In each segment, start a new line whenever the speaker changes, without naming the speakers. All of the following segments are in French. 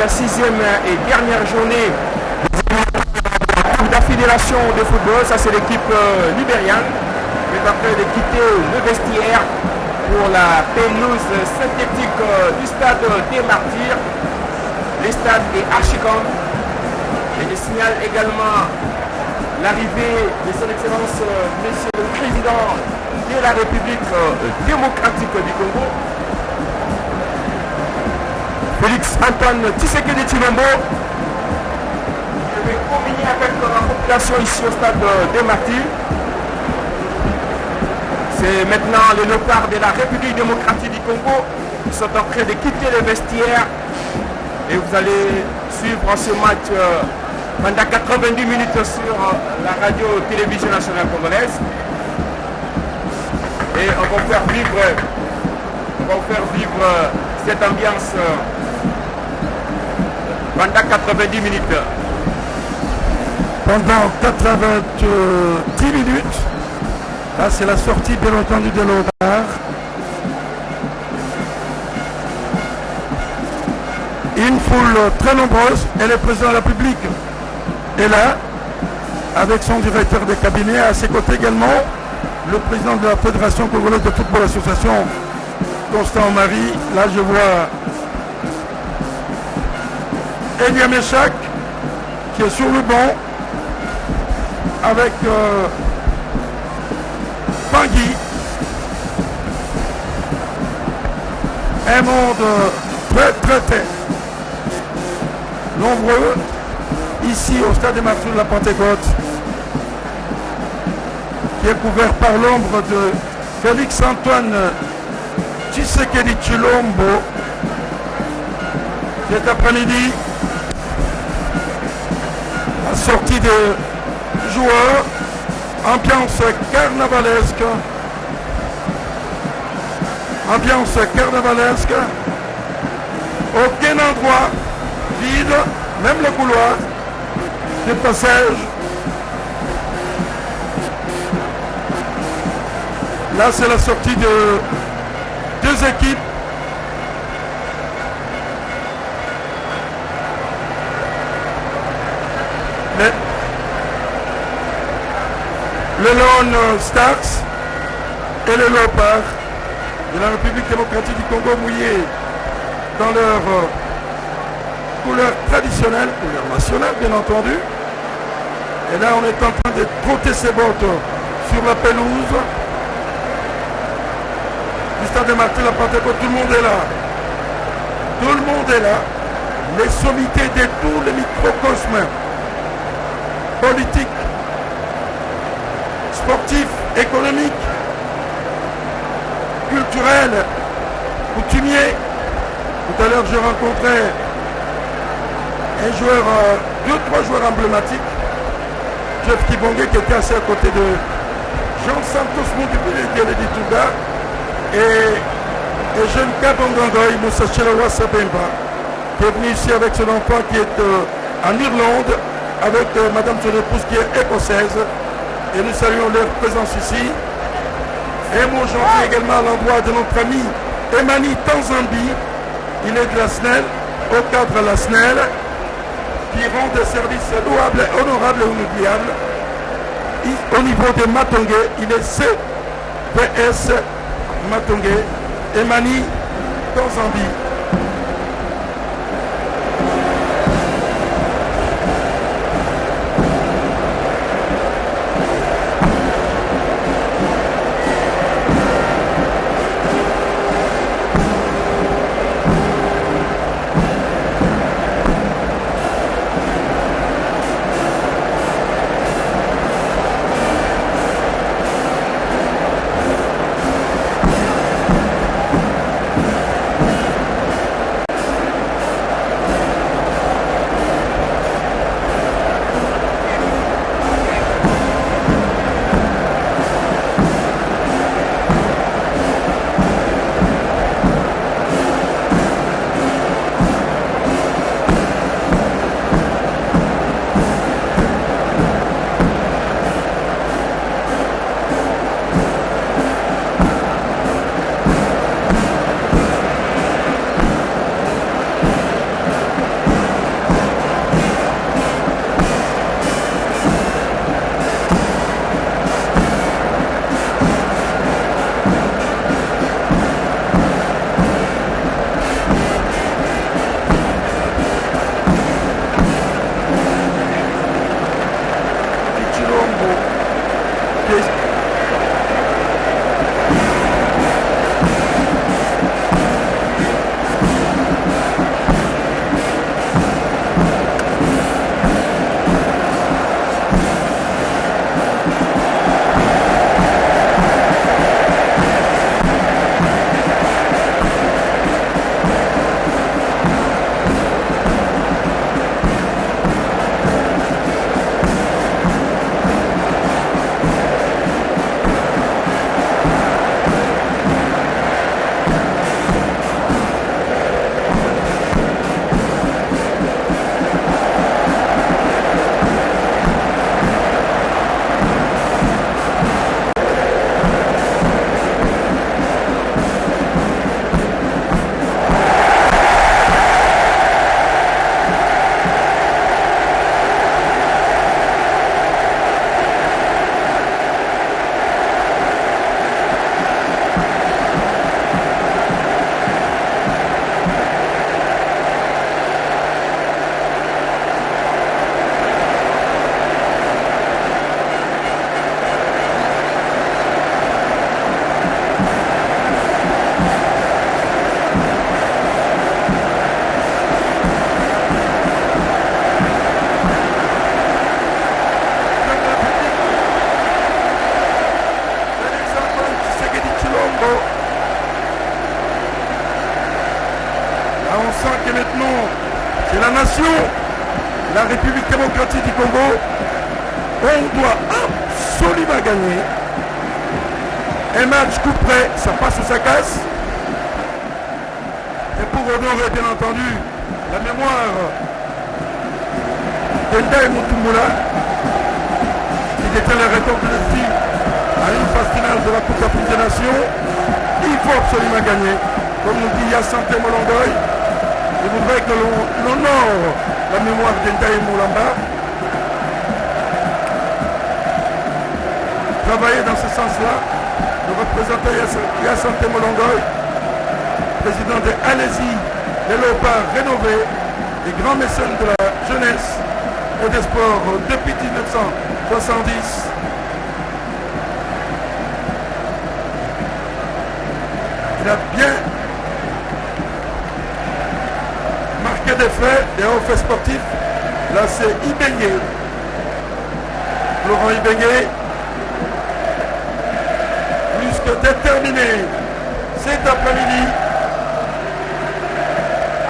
la 6e et dernière journée de la Fédération de football. Ça, c'est l'équipe libérienne qui est en train de quitter le vestiaire pour la pelouse synthétique du stade des Martyrs. Le stade est archi-grand. Et je signale également l'arrivée de son Excellence, Monsieur le Président de la République démocratique du Congo, Félix Antoine Tshisekedi Tshilombo, qui va communier avec la population ici au stade des Martyrs. C'est maintenant les léopards de la République démocratique du Congo qui sont en train de quitter le vestiaire. Et vous allez suivre ce match pendant 90 minutes sur la radio-télévision nationale congolaise. Et on va faire vivre cette ambiance pendant 90 minutes.
Pendant 90 minutes, là c'est la sortie bien entendu de l'Odar. Une foule très nombreuse et le président de la République est là avec son directeur de cabinet, à ses côtés également le président de la Fédération congolaise de football association, Constant Marie. Là je vois Elia Meshak qui est sur le banc avec Pangui. Un monde très nombreux ici au stade des Martyrs de la Pentecôte, qui est couvert par l'ombre de Félix Antoine Tshisekedi Tshilombo. Cet après-midi, la sortie des joueurs, ambiance carnavalesque, aucun endroit vide, même le couloir de passage. Là c'est la sortie de deux équipes. Le Lone Stars et le Léopard de la République démocratique du Congo, mouillés dans leur couleur traditionnelle, couleur nationale bien entendu. Et là on est en train de trotter ses bottes sur la pelouse du stade de Martyrs de la Pentecôte. Tout le monde est là. Les sommités de tous les microcosmes politiques, sportifs, économiques, culturels, coutumiers. Tout à l'heure j'ai rencontré un joueur, deux, trois joueurs emblématiques. Jeff Kibonge qui était assis à côté de Jean Santos Moudibile de Touga et jeune Kabongangoy Moussa Chelawa Sabemba qui est venu ici avec son enfant qui est en Irlande avec madame son épouse qui est écossaise, et nous saluons leur présence ici. Et mon gentil également à l'endroit de notre ami Emani Tanzambi, il est de la SNEL, au cadre de la SNEL, qui rend des services louables, honorables et inoubliables. Au niveau de Matongé, il est CVS Matongé, Emani Tanzambi. la République démocratique du Congo, on doit absolument gagner. Un match coup près, ça passe ou ça casse. Et pour honorer bien entendu la mémoire d'Endai Mutumbula, qui détient les records de l'esprit à une phase finale de la Coupe d'Afrique des Nations, il faut absolument gagner. Comme nous dit Yassante Molongoy, je voudrais que l'on honore la mémoire d'Endai Mulamba. Travailler dans ce sens-là, le représentant Yassante Molongoy, président de Alési, les léopards rénovés, les grands mécènes de la jeunesse et des sports depuis 1970. Il a bien marqué des faits, des hauts faits sportifs. Là, c'est Ibengue. Laurent Ibengue, plus que déterminé cet après-midi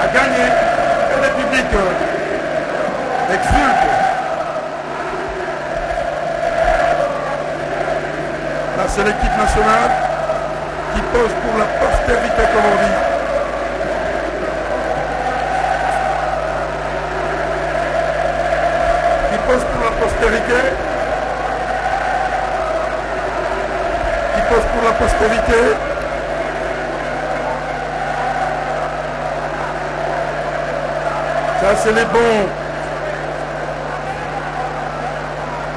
à gagner, et le public exulte. Là, c'est l'équipe nationale qui pose pour la postérité, comme on dit. Qui pose pour la postérité. Qui pose pour la postérité. Ça, c'est les bons.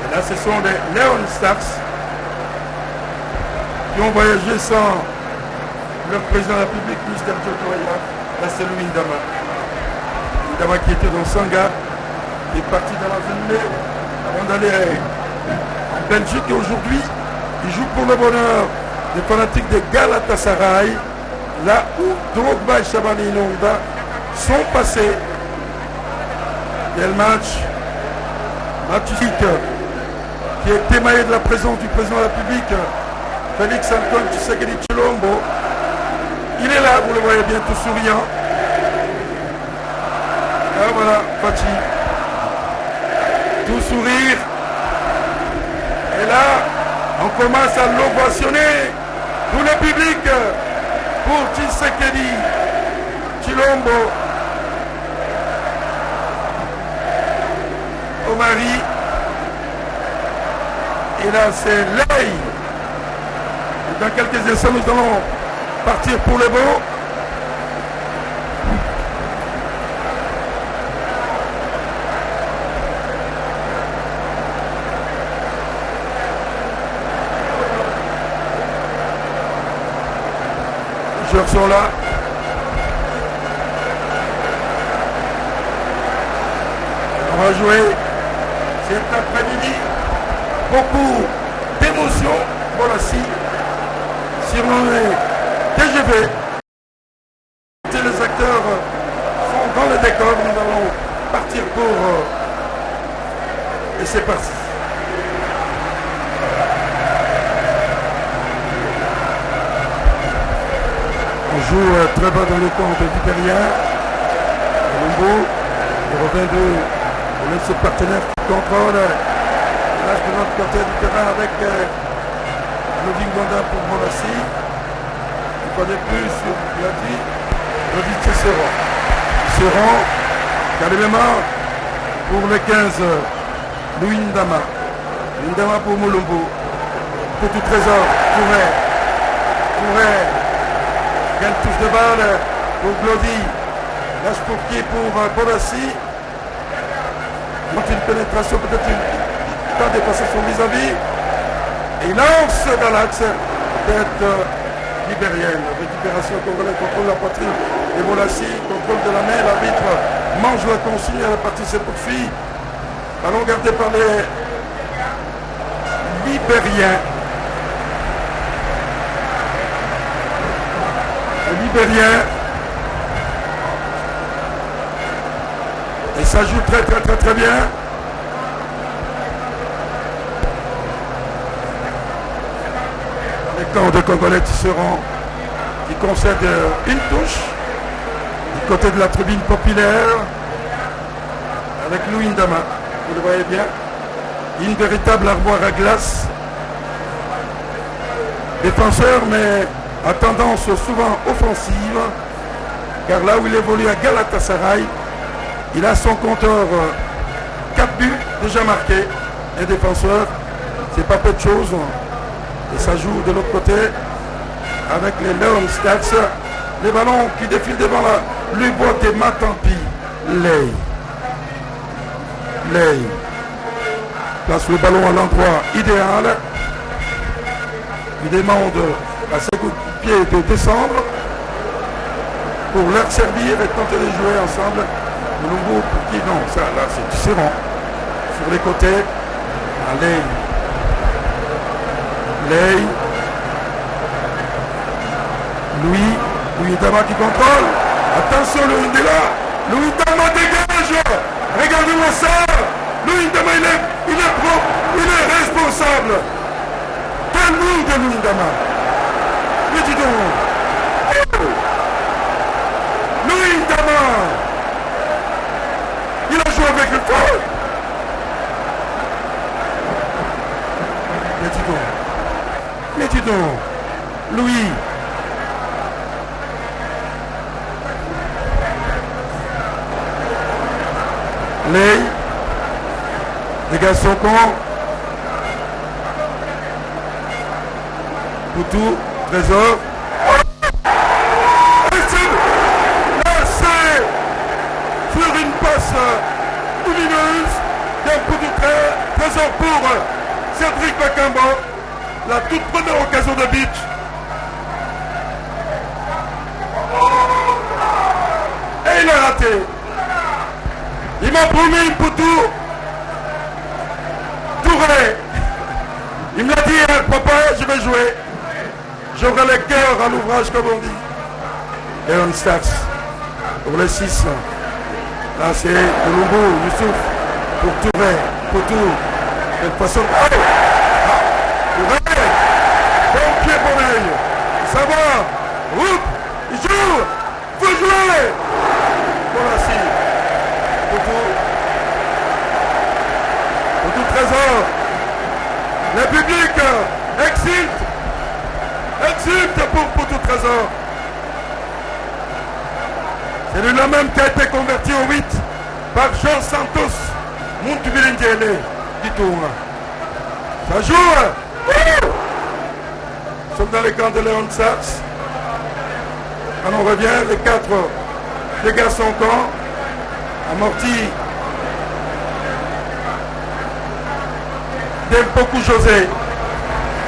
Et là, ce sont des Leon Stars qui ont voyagé sans leur président de la République, Mr. Djokovic. Là, c'est Louis Ndama. Ndama qui était dans Sanga, qui est parti dans la journée avant d'aller en Belgique. Et aujourd'hui, il joue pour le bonheur des fanatiques de Galatasaray, là où Drogba et Shabani Inonda sont passés. Quel match qui est émaillé de la présence du président de la République, Félix Antoine Tshisekedi Tshilombo. Il est là, vous le voyez bien, tout souriant. Ah voilà, Fachi. Tout sourire. Et là, on commence à l'ovationner. Tout le public pour Tshisekedi Tshilombo. Omari. Et là, c'est l'œil. Dans quelques instants, nous allons partir pour le beau. Les joueurs sont là. On va jouer cet après-midi. Beaucoup d'émotions. Voilà, si on est TGV, les acteurs sont dans le décor, nous allons partir pour... et c'est parti. On joue très bas dans le camp de l'Italien. Lumbu, numéro 22, on laisse ses partenaires qui contrôlent. Là, de l'autre côté du terrain avec Lodin Gonda pour Molassi. Il connaît plus sur Gladi. Lodin Tisserand. Tisserand, qui a les mémoires pour le 15, Louis Ndama. Louis Ndama pour Mulumbu. Petit trésor, Touré. Quelle touche de balle pour Gladi. Lâche pour qui? Pour Molassi. Une pénétration, peut-être une temps de passer son vis-à-vis. Et il lance dans l'axe tête libérienne. Récupération congolaise, contrôle de la poitrine. Et Molassi, contrôle de la main. L'arbitre mange la consigne à la partie se poursuit. Ballon gardé par les Libériens. Les Libériens. Et ça joue très bien. Les camps de Congolais Tisserand qui concède une touche du côté de la tribune populaire avec Louis Ndama, vous le voyez bien, une véritable armoire à glace. Défenseur, mais à tendance souvent offensive, car là où il évolue à Galatasaray, il a son compteur 4 buts déjà marqués. Un défenseur, c'est pas peu de choses. Et ça joue de l'autre côté avec les Leon Stats. Les ballons qui défilent devant lui boîte des Matampi. Ley place le ballon à l'endroit idéal. Il demande à ses coups de pied de descendre pour leur servir et tenter de jouer ensemble. Le nouveau pour qui non, ça là c'est Tisserand sur les côtés. Allez. Louis Ndama qui contrôle. Attention, Louis Ndama. Louis Ndama dégage. Regardez-moi ça. Louis Ndama, il est propre. Il est responsable. Quel move de Louis Ndama. Mais dis donc. Louis Ndama. Il a joué avec le feu. Mais dis donc. Louis. Ley dégage son camp. Poutou, Trésor. Lancé sur une passe lumineuse d'un Poutou Trésor pour Cédric Bakambo. La toute première occasion de but. Et il a raté. Il m'a promis une Poutou. Touré. Il me l'a dit, hein, papa, je vais jouer. J'aurai le cœur à l'ouvrage, comme on dit. Et on stats. Pour les 6. Là, c'est Lumbu, Youssouf. Pour Touré. Poutou. De toute façon. Oh, Touré. Bon pied pour lui. Ça va. Route. Il joue. Faut jouer. Voilà, si. Poutou Trésor. Le public exulte pour Poutou Trésor. C'est lui-là même qui a été converti au 8 par Jean Santos. Montubilindjele qui tourne. Ça joue. Nous sommes dans les camps de Léon Sachs. Quand on revient, les 4 dégagent son camp. Amorti d'Mpoku José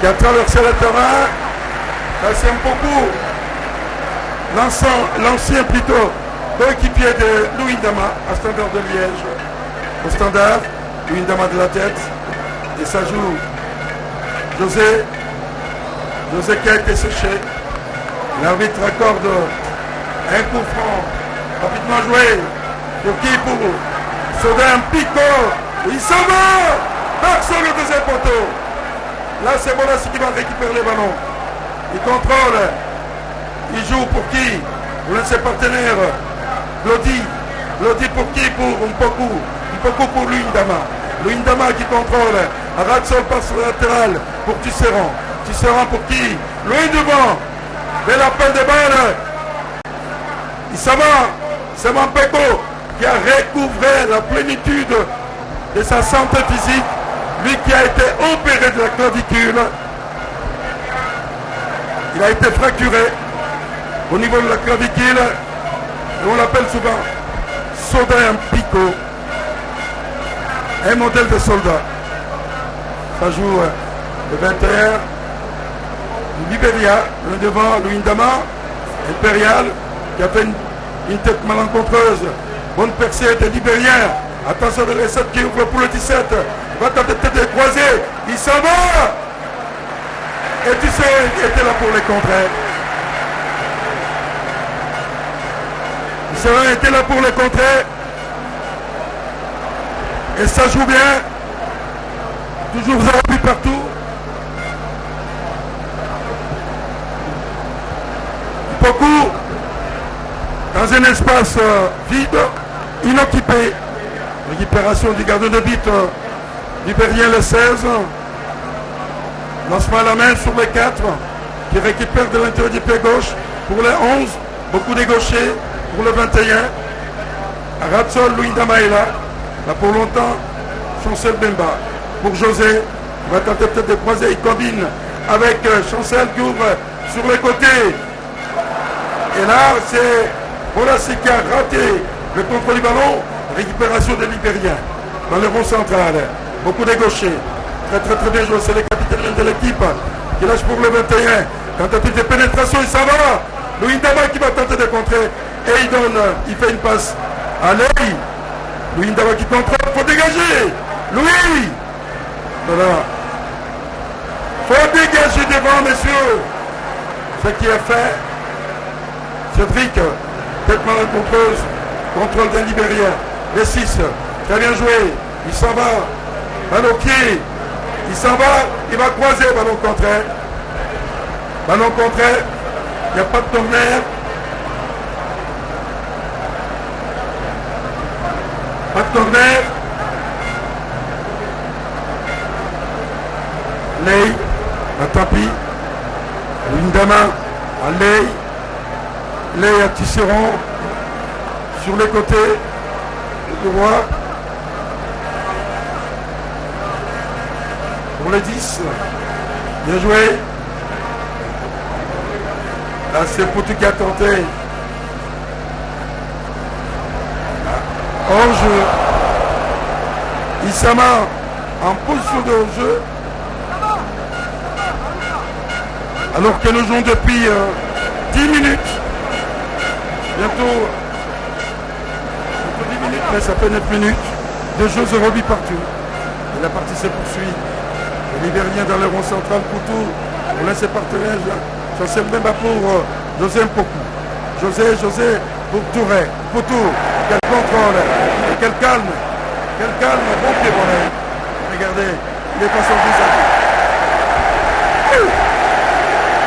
qui a traversé le terrain. Là c'est Mpoku, l'ancien plutôt coéquipier de Louis Ndama à Standard de Liège. Au Standard, Louis Ndama de la tête. Et ça joue José qui a été séché. L'arbitre accorde un coup franc rapidement joué. Pour qui? Pour sauver un pico. Il s'en va. Personne le deuxième poteau. Là c'est Bonassi qui va récupérer les ballons. Il contrôle. Il joue pour qui? Pour l'un de ses partenaires. Lodi pour qui? Pour Mpoku. Mpoku pour Louis Ndama. Louis Ndama qui contrôle. Aratsol passe sur le latéral pour Tisserand. Tisserand pour qui? Louis devant. Bel appel de balle. Il s'en va. C'est Mampeko qui a recouvré la plénitude de sa santé physique, lui qui a été opéré de la clavicule. Il a été fracturé au niveau de la clavicule, et on l'appelle souvent soldat en pico, un modèle de soldat. Ça joue le 21, le Libéria, le devant, Louis Ndama, Impérial, qui a fait une tête malencontreuse. Bonne percée de Libérien. Attention de l'E7 qui ouvre pour le 17. Il va tenter de croiser. Il s'en va. Et tu sais, il était là pour les contrer. Il était là pour les contrer. Et ça joue bien. Toujours 0 but partout. Beaucoup dans un espace vide, inoccupé. Récupération du gardien de but libérien le 16. Lancement à la main sur les 4 qui récupère de l'intérieur du pied gauche pour les 11. Beaucoup des gauchers pour le 21. Ratsol Louis Damaïla. Là pour longtemps, Chancel Bemba. Pour José, il va tenter peut-être de croiser. Il combine avec Chancel qui ouvre sur les côtés. Et là, c'est Bolassi qui a raté le contrôle du ballon. Récupération des Libériens dans le rond central. Beaucoup de gauchers. Très bien joué. C'est le capitaine de l'équipe qui lâche pour le 21. Tentative de pénétration, il s'en va. Louis Ndama qui va tenter de contrer. Et il fait une passe à Lei. Louis Ndama qui contrôle. Il faut dégager. Louis. Voilà. Faut dégager devant, messieurs. Ce qui est fait. Cédric, tête malencontreuse. Contrôle des Libériens. Les 6. Très bien joué. Il s'en va. Ballon au pied. Il s'en va. Il va croiser. Ballon contraire. Ballon contraire. Il n'y a pas de corner. Pas de corner. Lei. Tant pis. Lindama. À Lei. Lei à Tisserand. Sur les côtés. Le droit. Pour les 10. Bien joué. Là, c'est Poutou qui a tenté. Hors-jeu. Issama en position de hors-jeu. Alors que nous jouons depuis 10 minutes. Bientôt 10 minutes, mais ça fait 9 minutes. De jeux de rugby partout. Et la partie se poursuit. Les Libériens dans le rond central, Poutou. On laisse ses partenaires. Chancel Bemba pour José Mpoku. José pour Touré. Poutou, quel contrôle. Et quel calme. Quel calme. Bon pied pour lui. Regardez, il est pas son visage.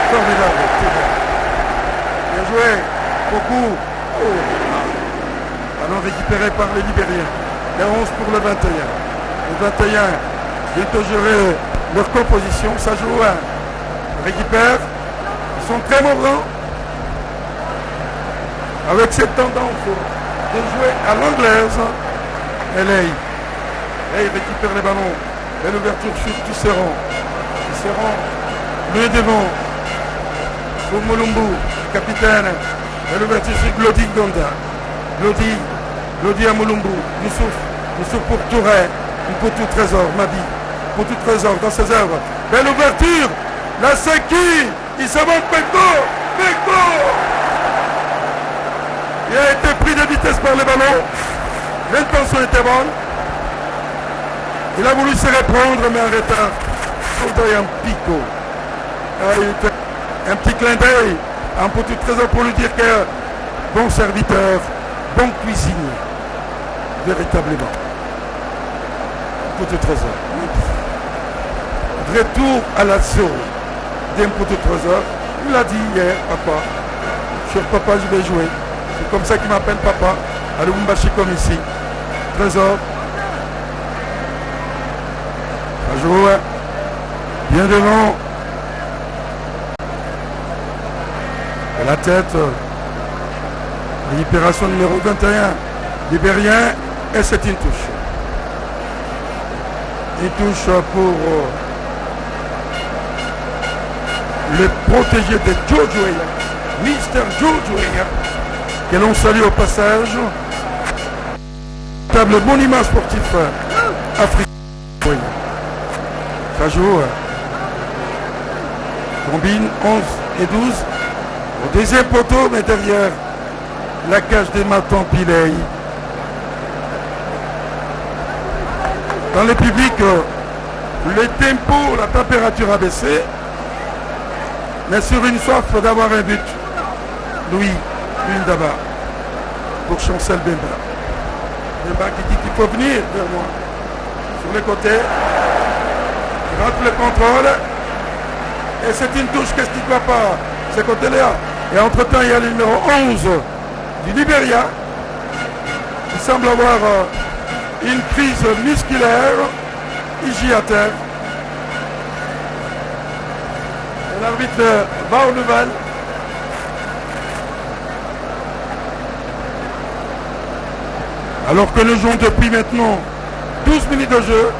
Formidable. Bien joué. Beaucoup. Ballon récupéré par les Libériens. Les 11 pour le 21. Le 21 bientôt gérer leur composition. Ça joue un. Récupère. Ils sont très mouvants. Avec cette tendance de jouer à l'anglaise. Et Lei récupère les ballons. Belle ouverture sur Tisserand. Lui devant. Pour Mulumbu, capitaine. Belle ouverture sur Glody Gonda. Glody à Mulumbu. Youssouf pour Touré. Pour tout trésor, Madi. Pour tout trésor dans ses œuvres. Belle ouverture. La Seki. Il se monte Beko. Il a été pris de vitesse par le ballon. L'intention était bonne. Il a voulu se reprendre, mais en retard. Un pico. Un petit clin d'œil. Un petit trésor pour lui dire que bon serviteur, bon cuisinier. Véritablement. Un petit trésor. Retour à l'assaut d'un petit trésor. Il l'a dit hier, papa. Sur papa, je vais jouer. C'est comme ça qu'il m'appelle papa. À Lubumbashi comme ici. Trésor. Ça joue. Bien devant. Et la tête. Récupération numéro 21. Libérien. Et c'est une touche. Une touche pour le protégé de Jojo Eya. Mister Jojo Eya. Que l'on salue au passage. Table monument sportif africain. Ça joue. Combine 11 et 12. Au deuxième poteau, mais derrière la cage des Matons Pilei. Dans le public, le tempo, la température a baissé. Mais sur une soif d'avoir un but. Louis Ndaba pour Chancel Bemba. Bemba qui dit qu'il faut venir vers moi. Sur les côtés. Il rate le contrôle. Et c'est une touche, qu'est-ce qui ne va pas? Ce côté-là. Et entre-temps, il y a le numéro 11 du Libéria qui semble avoir une prise musculaire, ici à terre. Et l'arbitre va au nouvel. Alors que nous jouons depuis maintenant 12 minutes de jeu.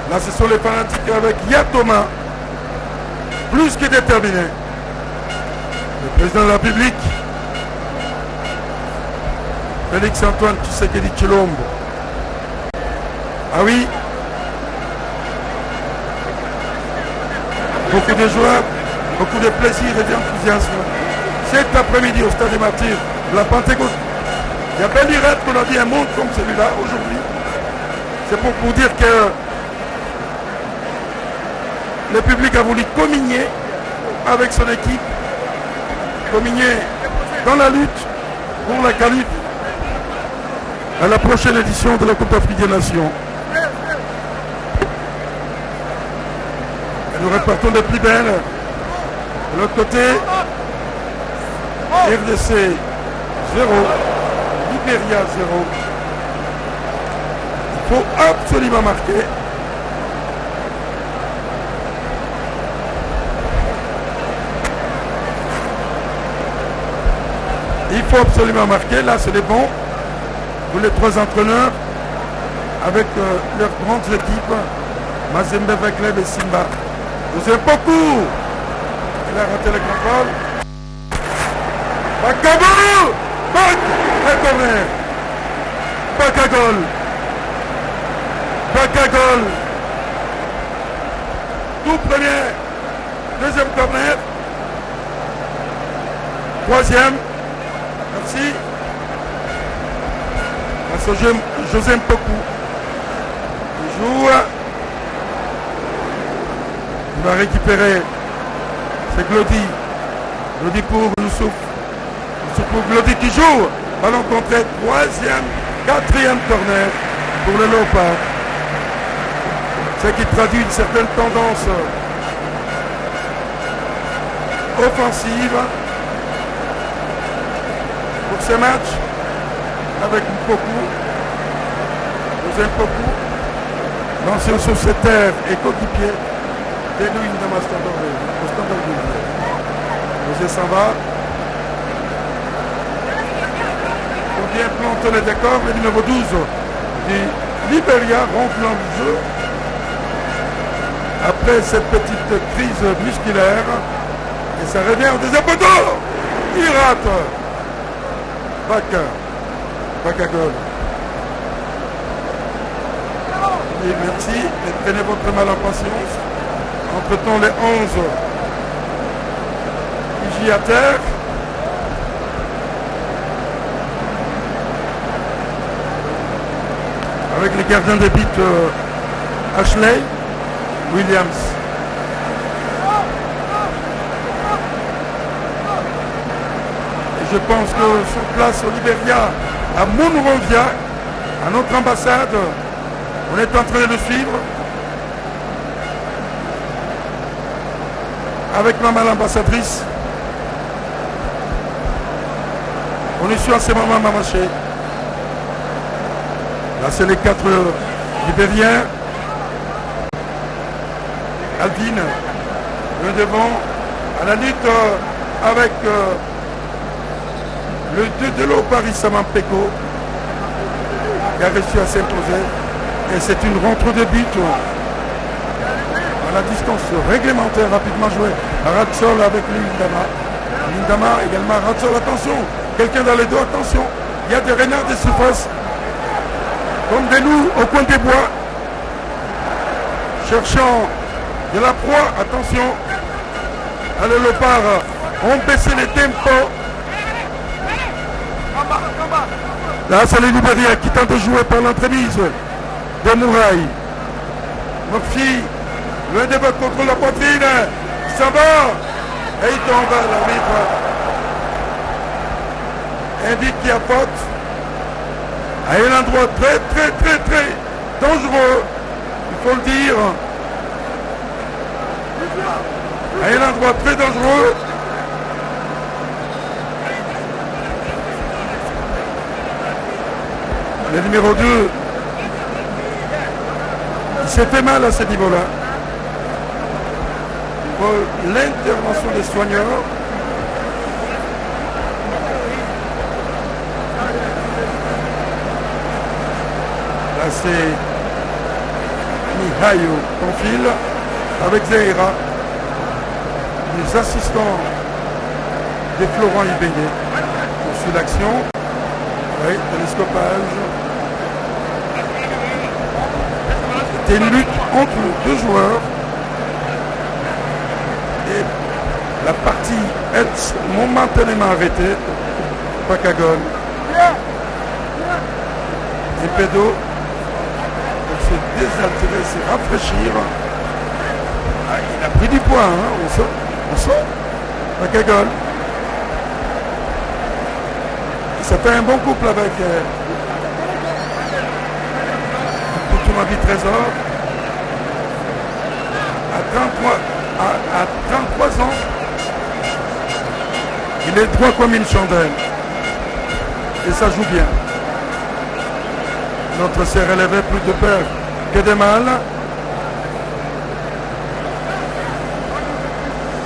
Là, ce sont les fanatiques avec Yatoma, plus que déterminé. Le président de la République, Félix-Antoine Tshisekedi Tshilombo. Ah oui, beaucoup de joie, beaucoup de plaisir et d'enthousiasme. Cet après-midi au Stade des Martyrs de la Pentecôte, il y a belle lurette qu'on a dit un monde comme celui-là aujourd'hui. C'est pour vous dire que le public a voulu communier avec son équipe, communier dans la lutte pour la qualif à la prochaine édition de la Coupe d'Afrique des Nations. Et nous repartons de plus belle. De l'autre côté, RDC 0, Libéria 0. Il faut absolument marquer. Il faut absolument marquer. Là, c'est les bons. Pour les trois entraîneurs, avec leurs grandes équipes, Mazembe, Vecleb et Simba. Vous aimez beaucoup. Il a raté le contrôle. Bakabou! Bak! Un corner. Bakagol. Bakagol. Tout premier. Deuxième corner. Troisième. Merci. José Mpoku. Il joue. Il va récupérer. C'est Glody. Glody pour Youssouf. Youssouf pour Glody qui joue. Ballon contré. Troisième, quatrième corner pour le Léopard. Ce qui traduit une certaine tendance offensive pour ce match avec Mpoku. José Mpoku, l'ancien sociétaire et coéquipier de Louis Ndamastandor au Standard de Liège. José s'en va. Pour bien planter le décor, le numéro 12 du Libéria rentre dans le jeu. Après cette petite crise musculaire, et ça revient au deuxième poteau. Il rate. Bakagol. Et merci, et prenez votre mal en patience. Entre-temps, les 11 ici à terre. Avec les gardiens de but Ashley Williams. Et je pense que sur place au Libéria, à Monrovia, à notre ambassade, on est en train de le suivre. Avec maman l'ambassadrice. On est sur en ce moment Mamaché. Là c'est les 4 Libériens. Alvin, le devant, à la lutte avec le 2 de l'eau Paris Samampeko, qui a réussi à s'imposer. Et c'est une rentre de but à la distance réglementaire, rapidement jouée. Ratsol avec Lindama. Lindama également, Ratsol, attention, quelqu'un dans les dos, attention. Il y a des renards de surface, comme des loups au coin des bois, cherchant de la proie, attention. À le Léopard ont baissé les tempos. Là, c'est les Libériens qui tentent de jouer par l'entremise de Mouraï. Murphy, loin de votre contre la poitrine, il s'en va et il tombe à l'arbitre. Indique qu'il y a faute à un endroit très dangereux, il faut le dire. À un endroit très dangereux. Le numéro 2 Il s'est fait mal à ce niveau-là. Pour l'intervention des soigneurs. Là, c'est Mihayo Confil avec Zahira, les assistants de Florent Ibéné. On suit l'action. Oui, télescopage. C'était une lutte entre deux joueurs. Et la partie est momentanément arrêtée. Pacagol. Et Pédo. Pour se désaltérer, se rafraîchir. Ah, il a pris du poids, hein. On sent. Pacagol. Ça fait un bon couple avec Poutoumadi Trésor. À 33 ans, il est droit comme une chandelle. Et ça joue bien. Notre s'est relevé plus de peur que de mal.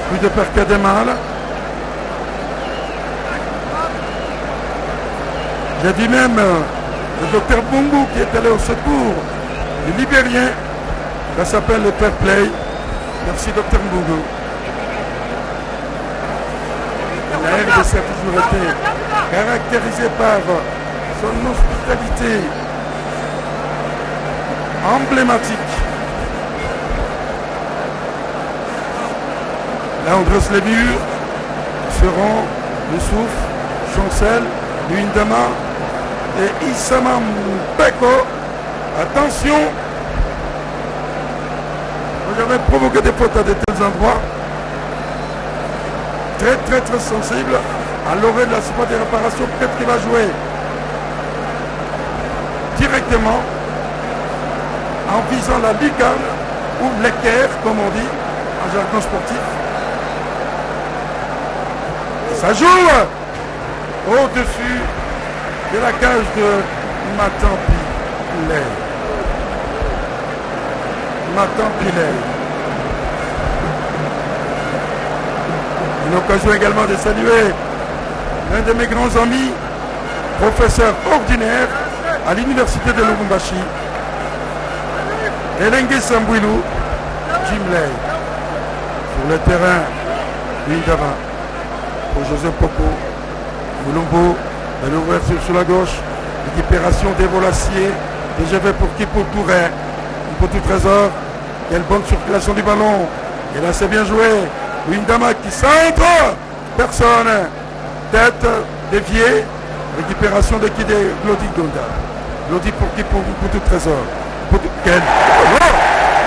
Plus de peur que de mal. J'ai dit même le docteur Bungu qui est allé au secours du Libérien. Ça s'appelle le fair play. Merci docteur Bungu. La RDC a toujours été caractérisée par son hospitalité emblématique. Là on dresse les murs. Seront le souffle, Chancel, Luindama et Issama Mpeko. Attention, j'avais provoqué des fautes à de tels endroits. Très sensible. À l'oreille de la support des réparations, peut-être qu'il va jouer directement en visant la lucarne ou l'équerre, comme on dit en jargon sportif. Et ça joue au-dessus de la cage de Matampi-Lay. Une occasion également de saluer l'un de mes grands amis, professeur ordinaire à l'université de Lubumbashi, Elengue Sambouilou, Jim Lay. Sur le terrain, Lindava, pour Joseph Popo, Moulombo, de l'ouverture sur la gauche, récupération des volassiers, DGV pour qui pour Touré, pour tout trésor, quelle bonne circulation du ballon, et là c'est bien joué, Windama qui centre, personne, tête déviée, récupération de qui des Glody Gonda, Glody pour qui pour tout trésor, quel... Oh,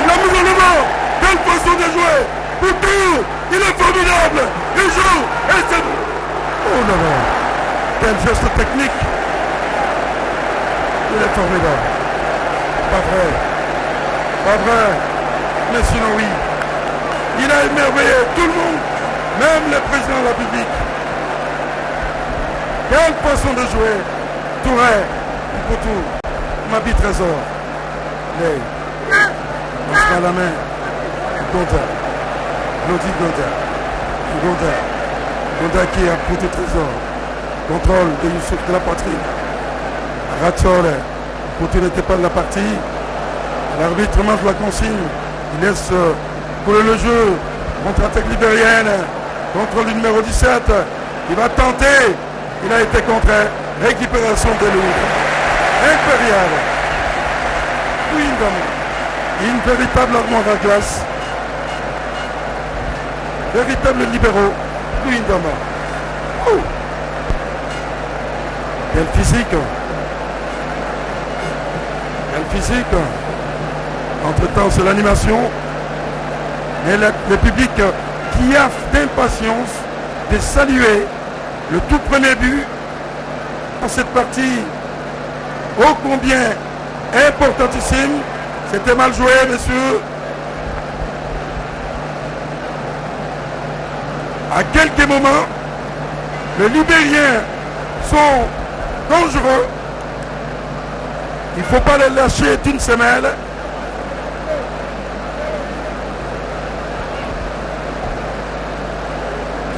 il a mis en avant, quelle façon de jouer, Poutou, il est formidable, il joue, et c'est... Oh là là, quel geste technique, il est formidable, pas vrai, mais sinon oui, il a émerveillé tout le monde, même le président de la République. Quelle façon de jouer, Touré, Poutou, Mabi Trésor, Lay, on se met à la main, Gonda, Glody Gonda qui a Poutou Trésor, contrôle de Youssouf de la poitrine, Ratsol, Poutou n'était pas de la partie. L'arbitre mange la consigne, il laisse couler le jeu, contre-attaque libérienne, contre le numéro 17, il va tenter, il a été contré, récupération de Louvre, impériale, une véritable armoire à glace, véritable libéraux, Luindama. Oh. Quel physique, Entre-temps, c'est l'animation. Et le public qui a d'impatience de saluer le tout premier but dans cette partie ô combien importantissime. C'était mal joué, messieurs. À quelques moments, les Libériens sont dangereux. Il ne faut pas les lâcher d'une semelle.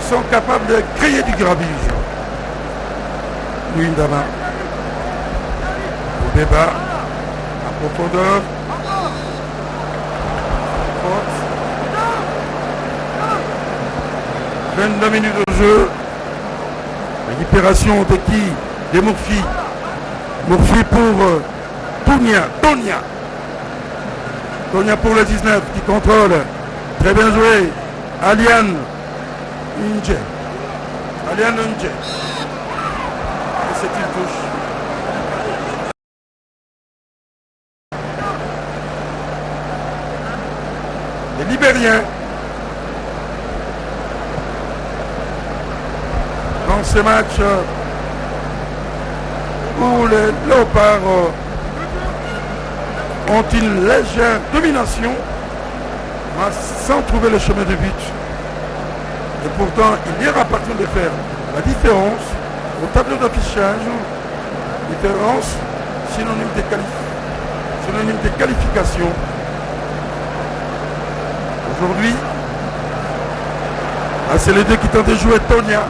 sont capables de créer du grabuge. Luindama. Au débat. À profondeur. 22 minutes de jeu. Récupération de qui? De Murphy. Murphy pour Tonia. Tonia pour le 19 qui contrôle. Très bien joué. Alian Nje. Et c'est une touche. Les Libériens. Dans ce match où les Léopards ont une légère domination, mais sans trouver le chemin de but. Et pourtant, il leur appartient de faire la différence au tableau d'affichage, différence synonyme de qualification. Aujourd'hui, c'est les deux qui tentent de jouer Tonia.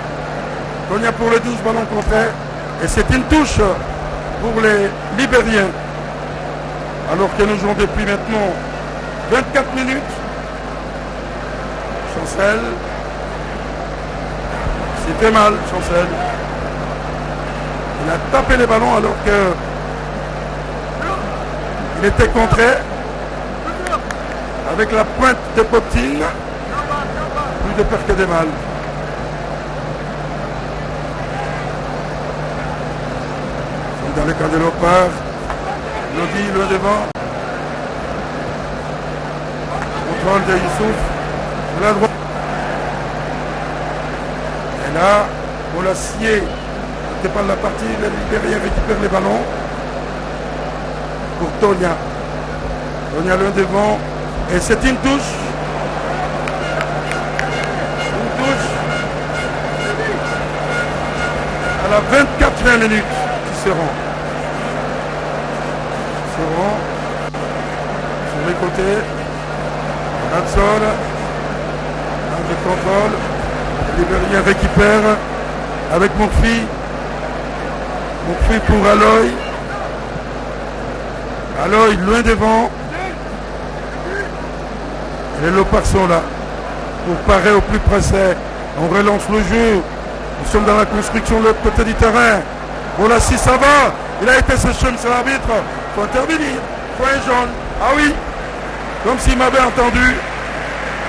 Tonia pour le 12, ballon contraire. Et c'est une touche pour les Libériens. Alors que nous jouons depuis maintenant 24 minutes. Chancel. C'est fait mal, Chancel. Il a tapé les ballons alors que il était contré. Avec la pointe de Potine. Plus de peur que de mal. Dans le camp de Léopard, Lodi, le devant. Contrôle de Youssouf sur la droite. Et là, Bolassier dépend de la partie, le Libérien récupère les ballons. Pour Tonia. Tonia le devant. Et c'est une touche. Une touche. À la 24e minute, qui seront. Sur les côtés, Natsol, un de contrôle, les Libériens récupèrent avec Murphy pour Aloy, loin devant, et les Léopards sont là, pour parer au plus pressé, on relance le jeu, nous sommes dans la construction de l'autre côté du terrain, voilà si ça va, il a été séché, c'est l'arbitre. Il faut intervenir. Il faut un jaune. Ah oui. Comme s'il m'avait entendu.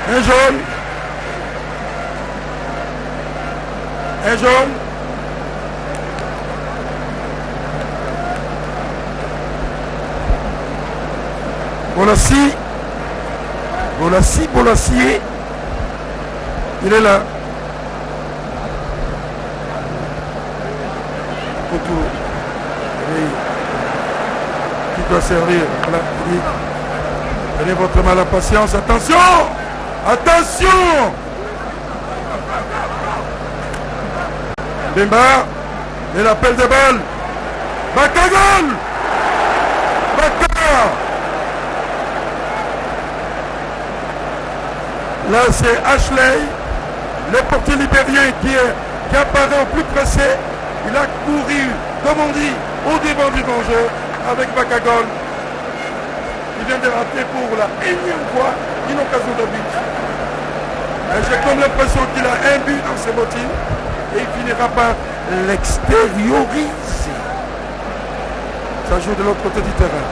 Un jaune. Un jaune. Bolassier. Il est là. Autour. Qui doit servir. Voilà. Prenez votre mal à patience. Attention. Bemba. Et l'appel de balle. Bakagol. Là c'est Ashley, le portier libérien qui apparaît au plus pressé. Il a couru, comme on dit, au devant du danger avec Bakagol. Il vient de rater pour la énième fois une occasion de but. J'ai comme l'impression qu'il a un but dans ses bottines et il finira par l'extérioriser. Ça joue de l'autre côté du terrain.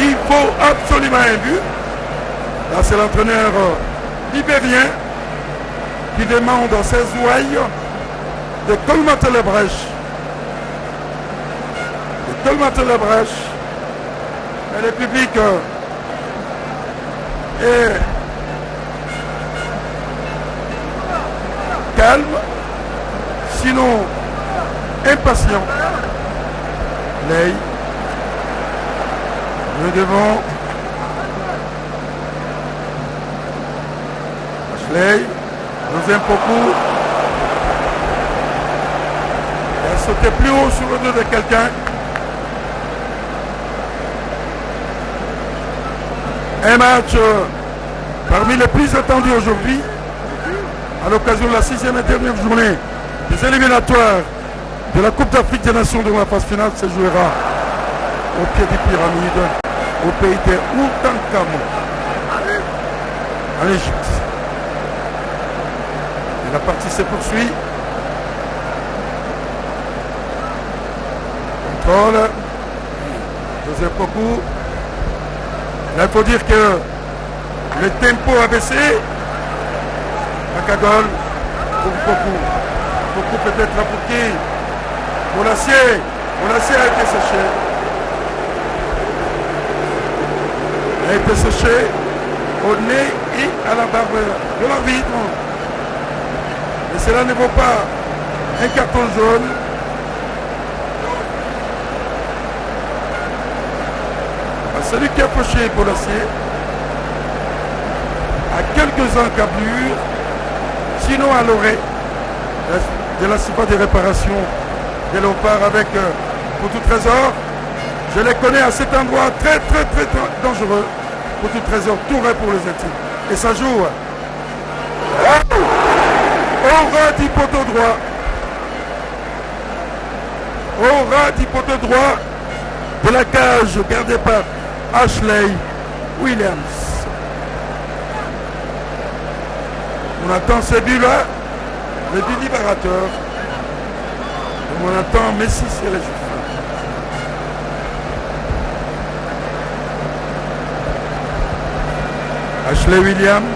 Il faut absolument un but. Là, c'est l'entraîneur libérien qui demande à ses ouailles de colmater les brèches. Et le public est calme, sinon impatient. Ley. Le devant. Ashley. Nous aime beaucoup. Elle sautait plus haut sur le dos de quelqu'un. Un match Parmi les plus attendus aujourd'hui, à l'occasion de la 6e et dernière journée des éliminatoires de la Coupe d'Afrique des Nations dont la phase finale se jouera au pied des pyramides, au pays de Toutankhamon, en Égypte. Et la partie se poursuit. Contrôle. Joseph Pokou. Là, il faut dire que le tempo a baissé. À Kagol, pour Pokou. Pokou peut-être là pour qui? Boulassier. Boulassier a été séché. A été séché au nez et à la barbe de l'arbitre. Et cela ne vaut pas un carton jaune. Celui qui a fauché Boulassier a quelques encablures, sinon à l'oreille de la CIPA des réparations des léopards avec Poutou Trésor. Je les connais à cet endroit très dangereux. Poutou Trésor, tout vrai pour les intimes. Et ça joue. Au ras du poteau droit. Au ras du poteau droit de la cage gardée par Ashley Williams. On attend ces buts-là, le but libérateur. Et on attend Messi et les Juifs. Ashley Williams.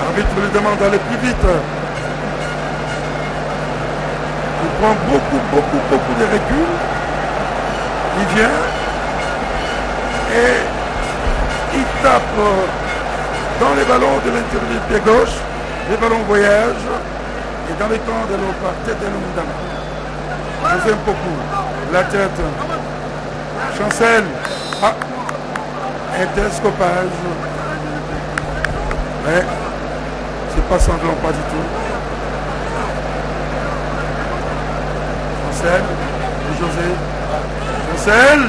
L'arbitre lui demande d'aller plus vite. Il prend beaucoup de recul. Il vient et il tape dans les ballons de l'intérieur du pied gauche. Les ballons voyagent et dans les camps de l'autre tête de l'Oumdama. Deuxième beaucoup. La tête. Chancel. Ah. Un télescopage. Mais c'est pas sanglant, pas du tout. Chancel. José. Chancel.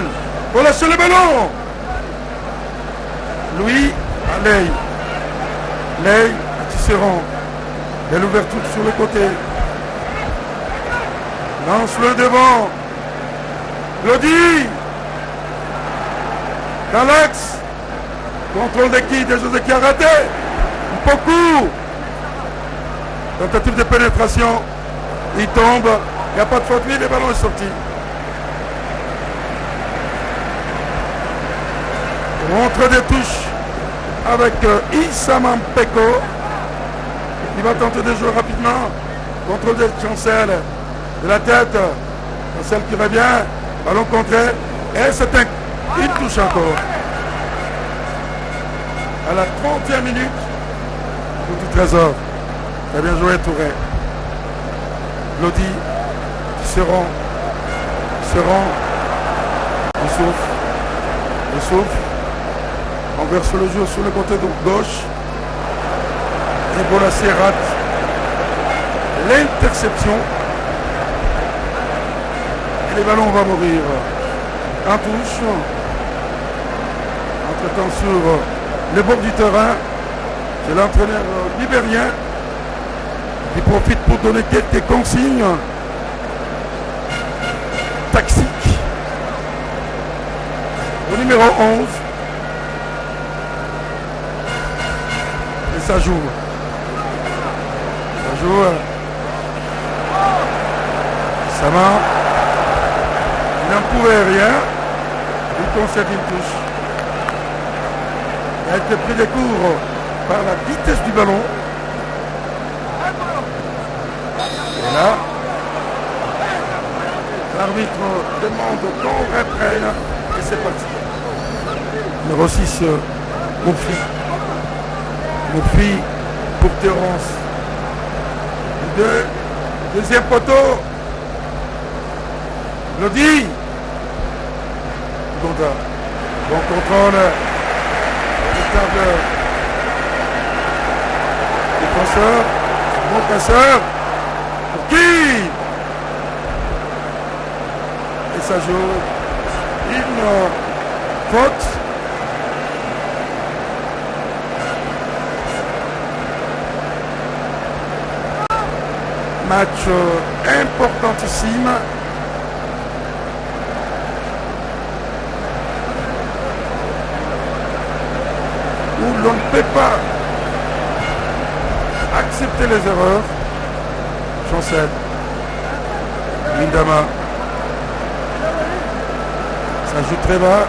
Pour lâcher le ballon. Louis à Ley. Ley à Tisserand. Belle ouverture sur le côté. Lance le devant. Lodi. Dans l'axe. Contrôle de qui? De José qui a raté. Beaucoup. Tentative de pénétration. Il tombe. Il n'y a pas de faute. Oui, le ballon est sorti. Montre des touches avec Issam Peko. Il va tenter de jouer rapidement. Contrôle de Chancel. De la tête. Chancel qui revient. Ballon contré. Et c'est une touche encore. À la 30e minute. Poutou Trésor. Très bien joué Touré. Lodi. Serrant. Il souffle. On verse le jeu sur le côté de gauche. Et Boulassier rate l'interception. Et les ballons vont mourir. En touche. Entre-temps sur le bord du terrain. C'est l'entraîneur libérien qui profite pour donner quelques consignes tactiques. Au numéro 11. Et ça joue. Sama. Il n'en pouvait rien. Il concède une touche. Il a été pris des cours par la vitesse du ballon. Et là, l'arbitre demande qu'on reprenne. Et c'est parti. Numéro 6, Murphy pour Terence. Deuxième poteau. Lodi. Bon contrôle. Véritable défenseur. Bon casseur. Pour qui? Et ça joue une faute. Match importantissime. Où l'on ne peut pas accepter les erreurs. Chancel. Windama. Ça joue très bas.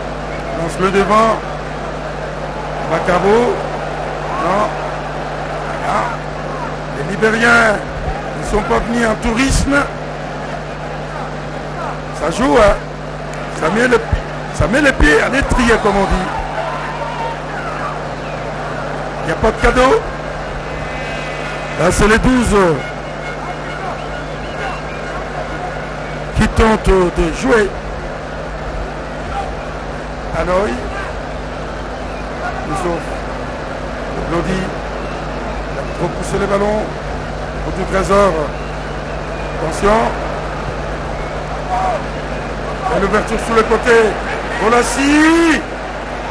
Lance le devant. Bakabo. Non. Ah. Les Libériens ne sont pas venus en tourisme. Ça joue, hein. Ça met les pieds à l'étrier, comme on dit. Il n'y a pas de cadeau. Là, c'est les 12 qui tentent de jouer. Hanoï. Youssouf. Lodi. Il a trop poussé les ballons. Pour du trésor. Attention. Et l'ouverture sur le côté. Bolassi.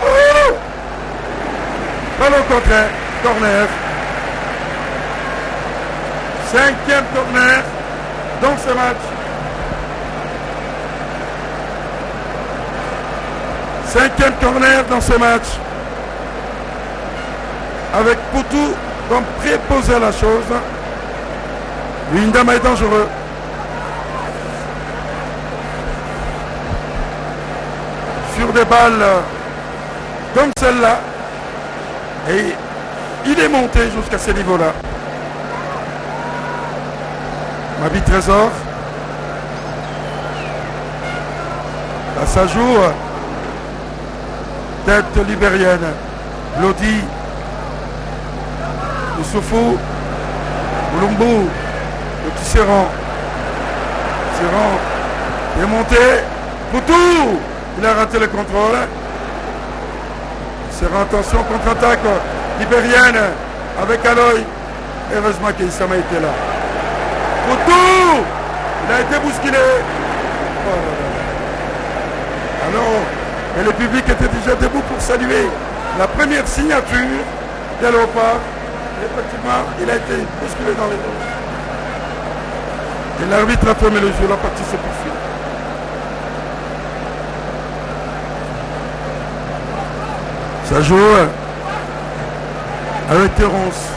Oh, ballon contraire. Corner. 5e corner dans ce match. 5e corner dans ce match. Avec Poutou comme préposé à la chose. Windama est dangereux. Sur des balles comme celle-là. Et il est monté jusqu'à ce niveau-là. Mabi Trésor. Là, ça joue. Tête libérienne. Lodi. Youssoufou. Oulumbu. Le petit Serran. Serran est monté. Poutou. Il a raté le contrôle. Serran, attention, contre-attaque libérienne avec Aloy. Heureusement qu'Issama était là. Poutou. Il a été bousculé. Oh là là. Alors, et le public était déjà debout pour saluer la première signature de Léopard. Effectivement, il a été bousculé dans les dos. Et l'arbitre a fermé le jeu, la partie se poursuit. Ça joue avec Terence.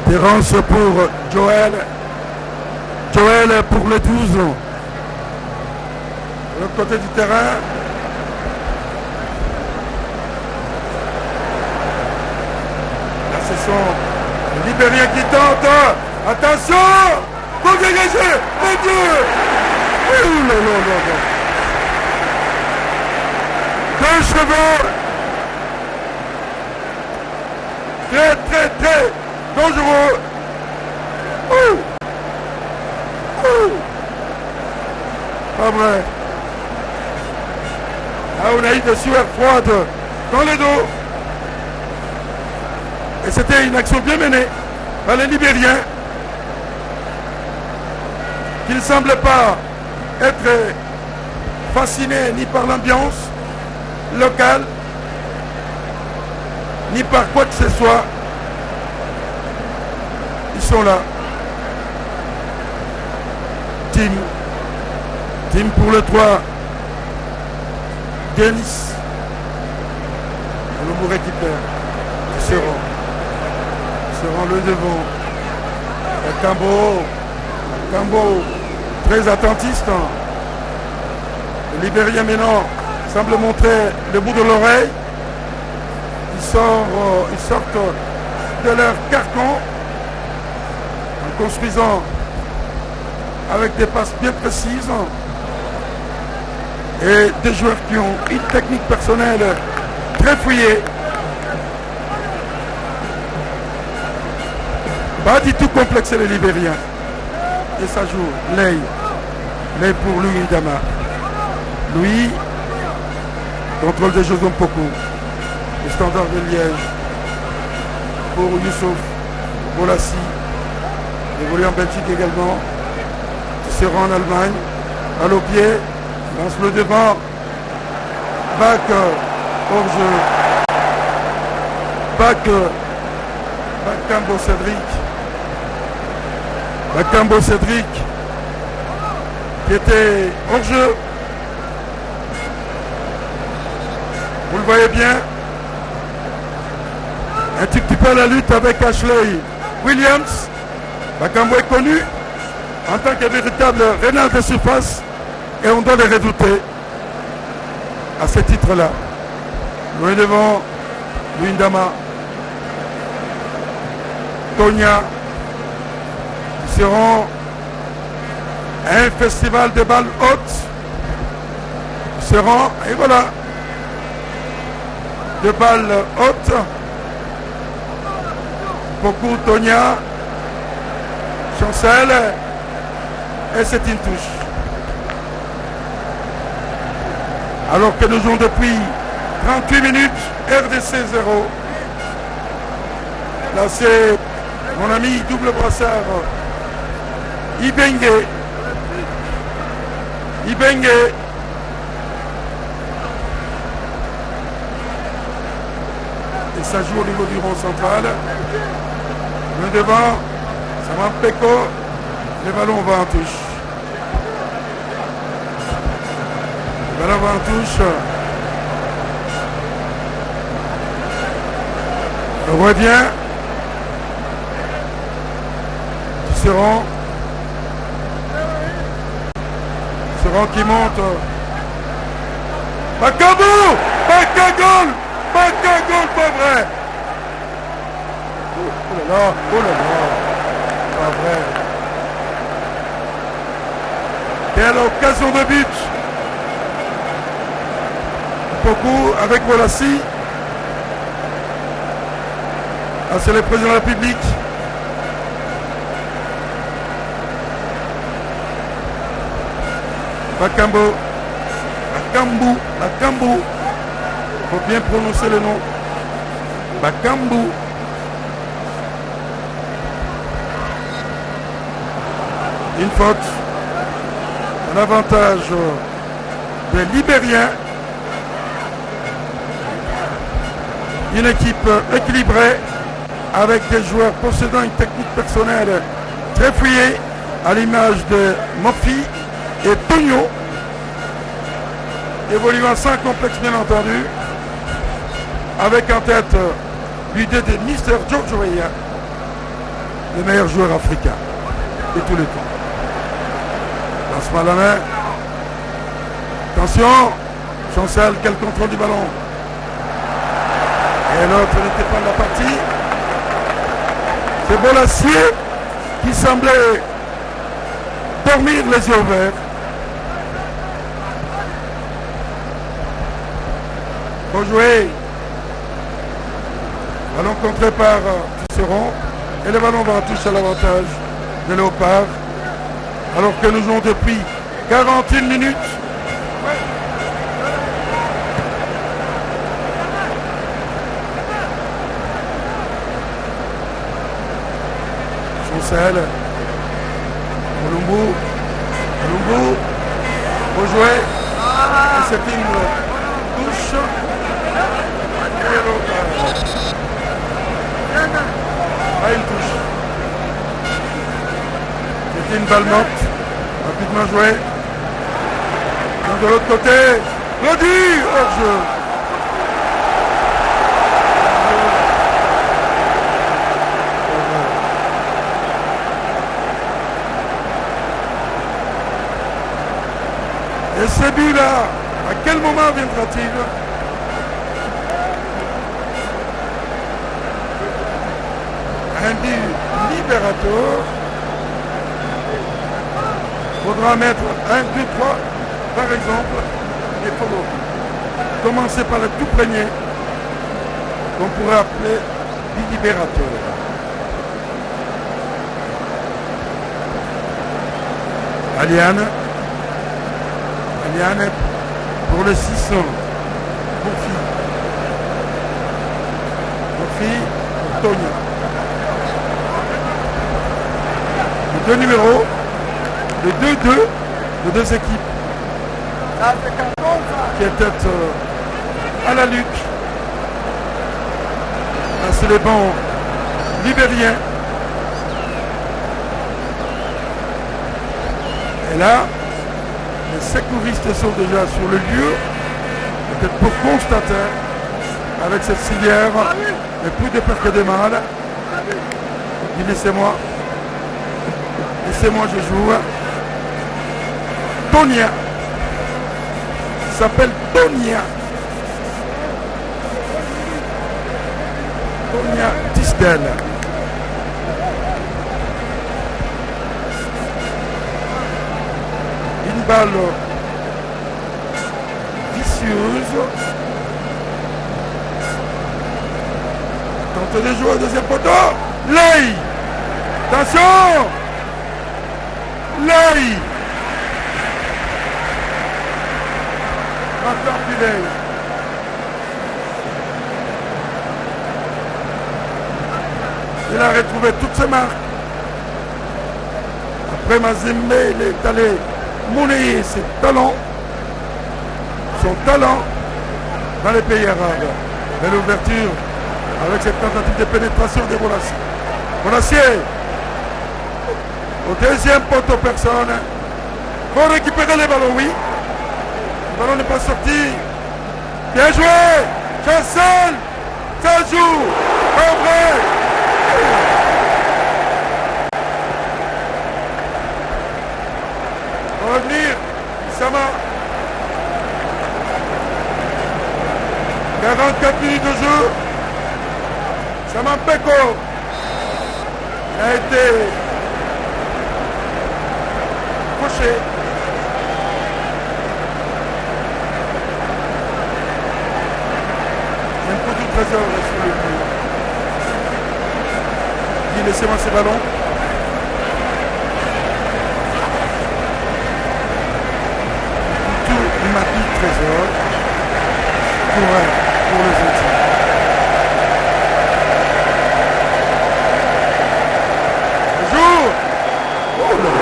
Terence pour Joël. Joël pour les 12. De l'autre côté du terrain. Là, ce sont les Libériens qui tentent. Attention! Faut dégager! Mon Dieu! Oh non, non, non, non. 2 chevaux. Très, très, très dangereux. Oh! Oh! Pas vrai. Là, on a eu des sueurs froides dans le dos. Et c'était une action bien menée par les Libériens qui ne semblaient pas être fascinés ni par l'ambiance locale, ni par quoi que ce soit. Ils sont là. Team pour le 3. Denis. On le récupère. Seront le devant. Cambo. Très attentiste. Le Libérien maintenant semble montrer le bout de l'oreille. Ils sortent de leur carcan en construisant avec des passes bien précises et des joueurs qui ont une technique personnelle très fouillée. Pas du tout complexé les Libériens. Et ça joue Ley pour Louis Dama. Louis, contrôle des jeux Mpoko. Le standard de Liège pour Youssouf Bolassi. Évolue en Belgique également. Serran en Allemagne. À l'au pied. Lance le devant. Bac hors jeu. Bakambo Cédric. Bakambo Cédric qui était hors jeu. Vous le voyez bien. Un tout petit peu à la lutte avec Ashley Williams. Bakambo est connu en tant que véritable renard de surface et on doit les redouter à ce titre-là. Loin devant, Luindama, Tonya, qui seront à un festival de balles hautes. Ils seront, et voilà, de balles hautes. Beaucoup Tonya, Chancel, et c'est une touche. Alors que nous jouons depuis 38 minutes, RDC 0. Là c'est mon ami double brassard, Ibenge. Et ça joue au niveau du rond central. Le devant, ça va Peko. Les ballons vont en touche. Les ballons vont en touche. On revient. Seront qui monte. Bakambo! Bakagol! Bakagol, pas vrai! Oh là là! Pas vrai! Quelle occasion de but! Beaucoup avec Wolassi. Ah, c'est le président de la République. Bakambo. Faut bien prononcer le nom. Bakambu. Une faute. Un avantage des Libériens. Une équipe équilibrée avec des joueurs possédant une technique personnelle très fouillée à l'image de Mofi et Tonio, évoluant sans complexe bien entendu, avec en tête l'idée de Mr. George Weah, le meilleur joueur africain de tous les temps. Lancement à la main. Attention, Chancel, quel contrôle du ballon. Et l'autre n'était pas de la partie. C'est Bolassier qui semblait dormir les yeux ouverts. Faut jouer. Ballon contré par Tisserand. Et le ballon va en touche à l'avantage de Léopard. Alors que nous jouons depuis 41 minutes. Chancel. Colombo. Faut jouer. Et c'est une touche. Ah, une touche. C'était une balle morte. Rapidement joué. De l'autre côté. Rodi hors jeu. Et ce but-là, à quel moment viendra-t-il? Un but libérateur. Il faudra mettre 1, 2, 3, par exemple. Il faut commencer par le tout premier, qu'on pourrait appeler du libérateur. Aliane pour le 600. Mofi pour Tonya. Les deux numéros, les 2-2 de deux équipes. qui était à la lutte. Là, c'est les bons libériens. Et là, les secouristes sont déjà sur le lieu, peut-être pour constater, avec cette civière, et plus de peur que de mal. Il dit laissez-moi, je joue. Tonia, il s'appelle Tonia. Tonia Tisdel. Une balle vicieuse. Tente de jouer au deuxième poteau. L'œil. Attention. L'œil. Encore plus l'œil. Il a retrouvé toutes ses marques. Après Mazembe, il est allé monnayer ses talents, son talent dans les pays arabes. Et l'ouverture avec cette tentative de pénétration de Bonacier. Bonacier, au deuxième poteau personne, pour récupérer les ballons, oui. Le ballon n'est pas sorti. Bien joué, Chancel, ça joue, en vrai. On va revenir, Sama. 44 minutes de jeu. Sama Peko a été couché. Un peu du trésor sur le mur. Il dit laissez-moi ces ballons. Tout il m'a dit trésor pour les outils. Bonjour. Oh là.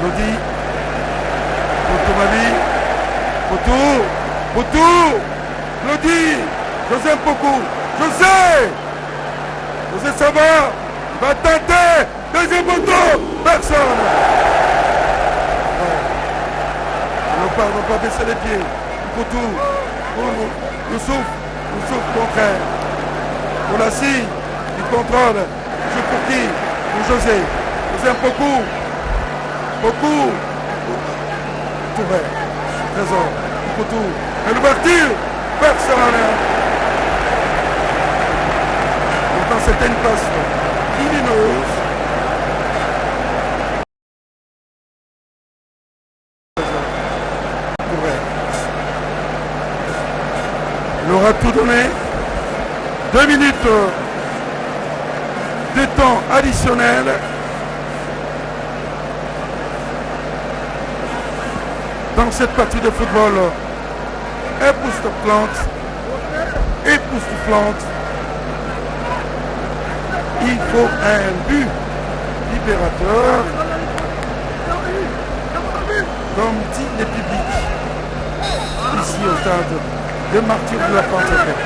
Lodi. Poto Mali. Poto. Lodi. José Mpoko. José ça va. Il va tenter. Deuxième poteau. Personne. On ne va pas baisser les pieds. Poto. Le souffle contraire. Pour la scie. Il contrôle. Joue pour qui? Pour José. José Mpoko. Touré. Trésor. Poto. Et l'ouverture. Personne. Pourtant c'était une passe lumineuse. Il aura tout donné. 2 minutes de temps additionnel. Dans cette partie de football époustouflante. Il faut un but libérateur, comme dit le public, ici au stade de Martyrs de la Pentecôte.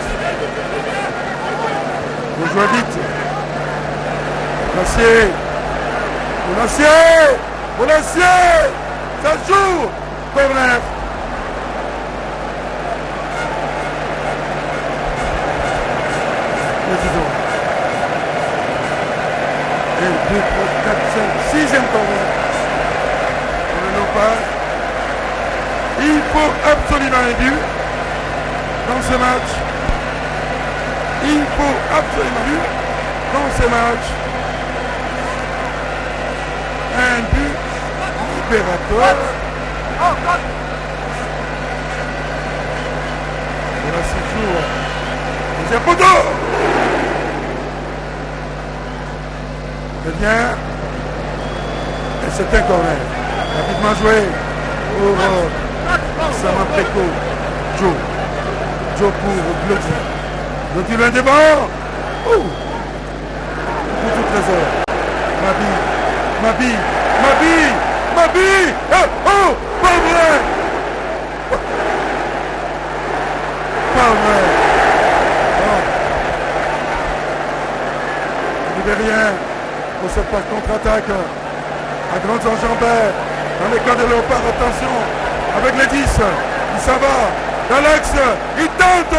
On joue vite. Bonacier, ça joue, corner. Et 2, 3, 4, 5, 6e corner. On ne l'a pas. Il faut absolument un but dans ce match. Il faut absolument un but dans ce match. Un but libérateur. Voilà ce jour. Deuxième poteau. Eh bien, et c'est un corner. Rapidement joué pour Sama Peko. Joe pour Glody. Glody loin devant. Pour tout trésor. Mabi. but. Oh, pas vrai. Pas vrai. Oh. Libérien pour cette contre-attaque à grandes enjambées dans les cas de Léopard. Attention avec les 10. Il s'en va dans l'axe. Il tente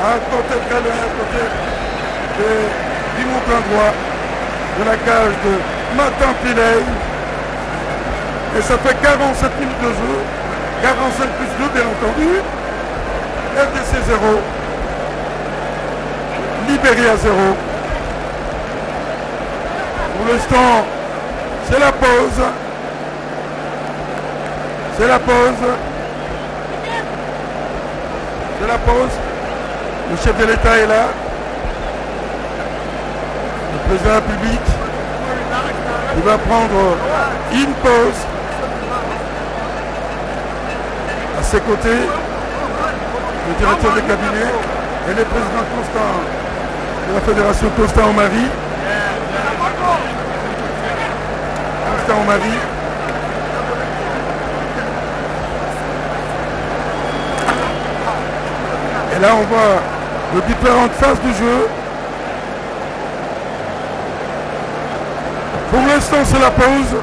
à côté très loin, à côté du montant droit de la cage de Matan Piley. Et ça fait 47 minutes de jeu. 45 plus 2 bien entendu. RDC 0. Libéria 0. Pour l'instant, c'est la pause. C'est la pause. C'est la pause. Le chef de l'État est là. Le président de la République. Il va prendre une pause. À ses côtés, le directeur de cabinet et le président Constant de la Fédération, Constant Omari. Constant Omari. Et là, on voit les différentes phases du jeu. Pour l'instant, c'est la pause.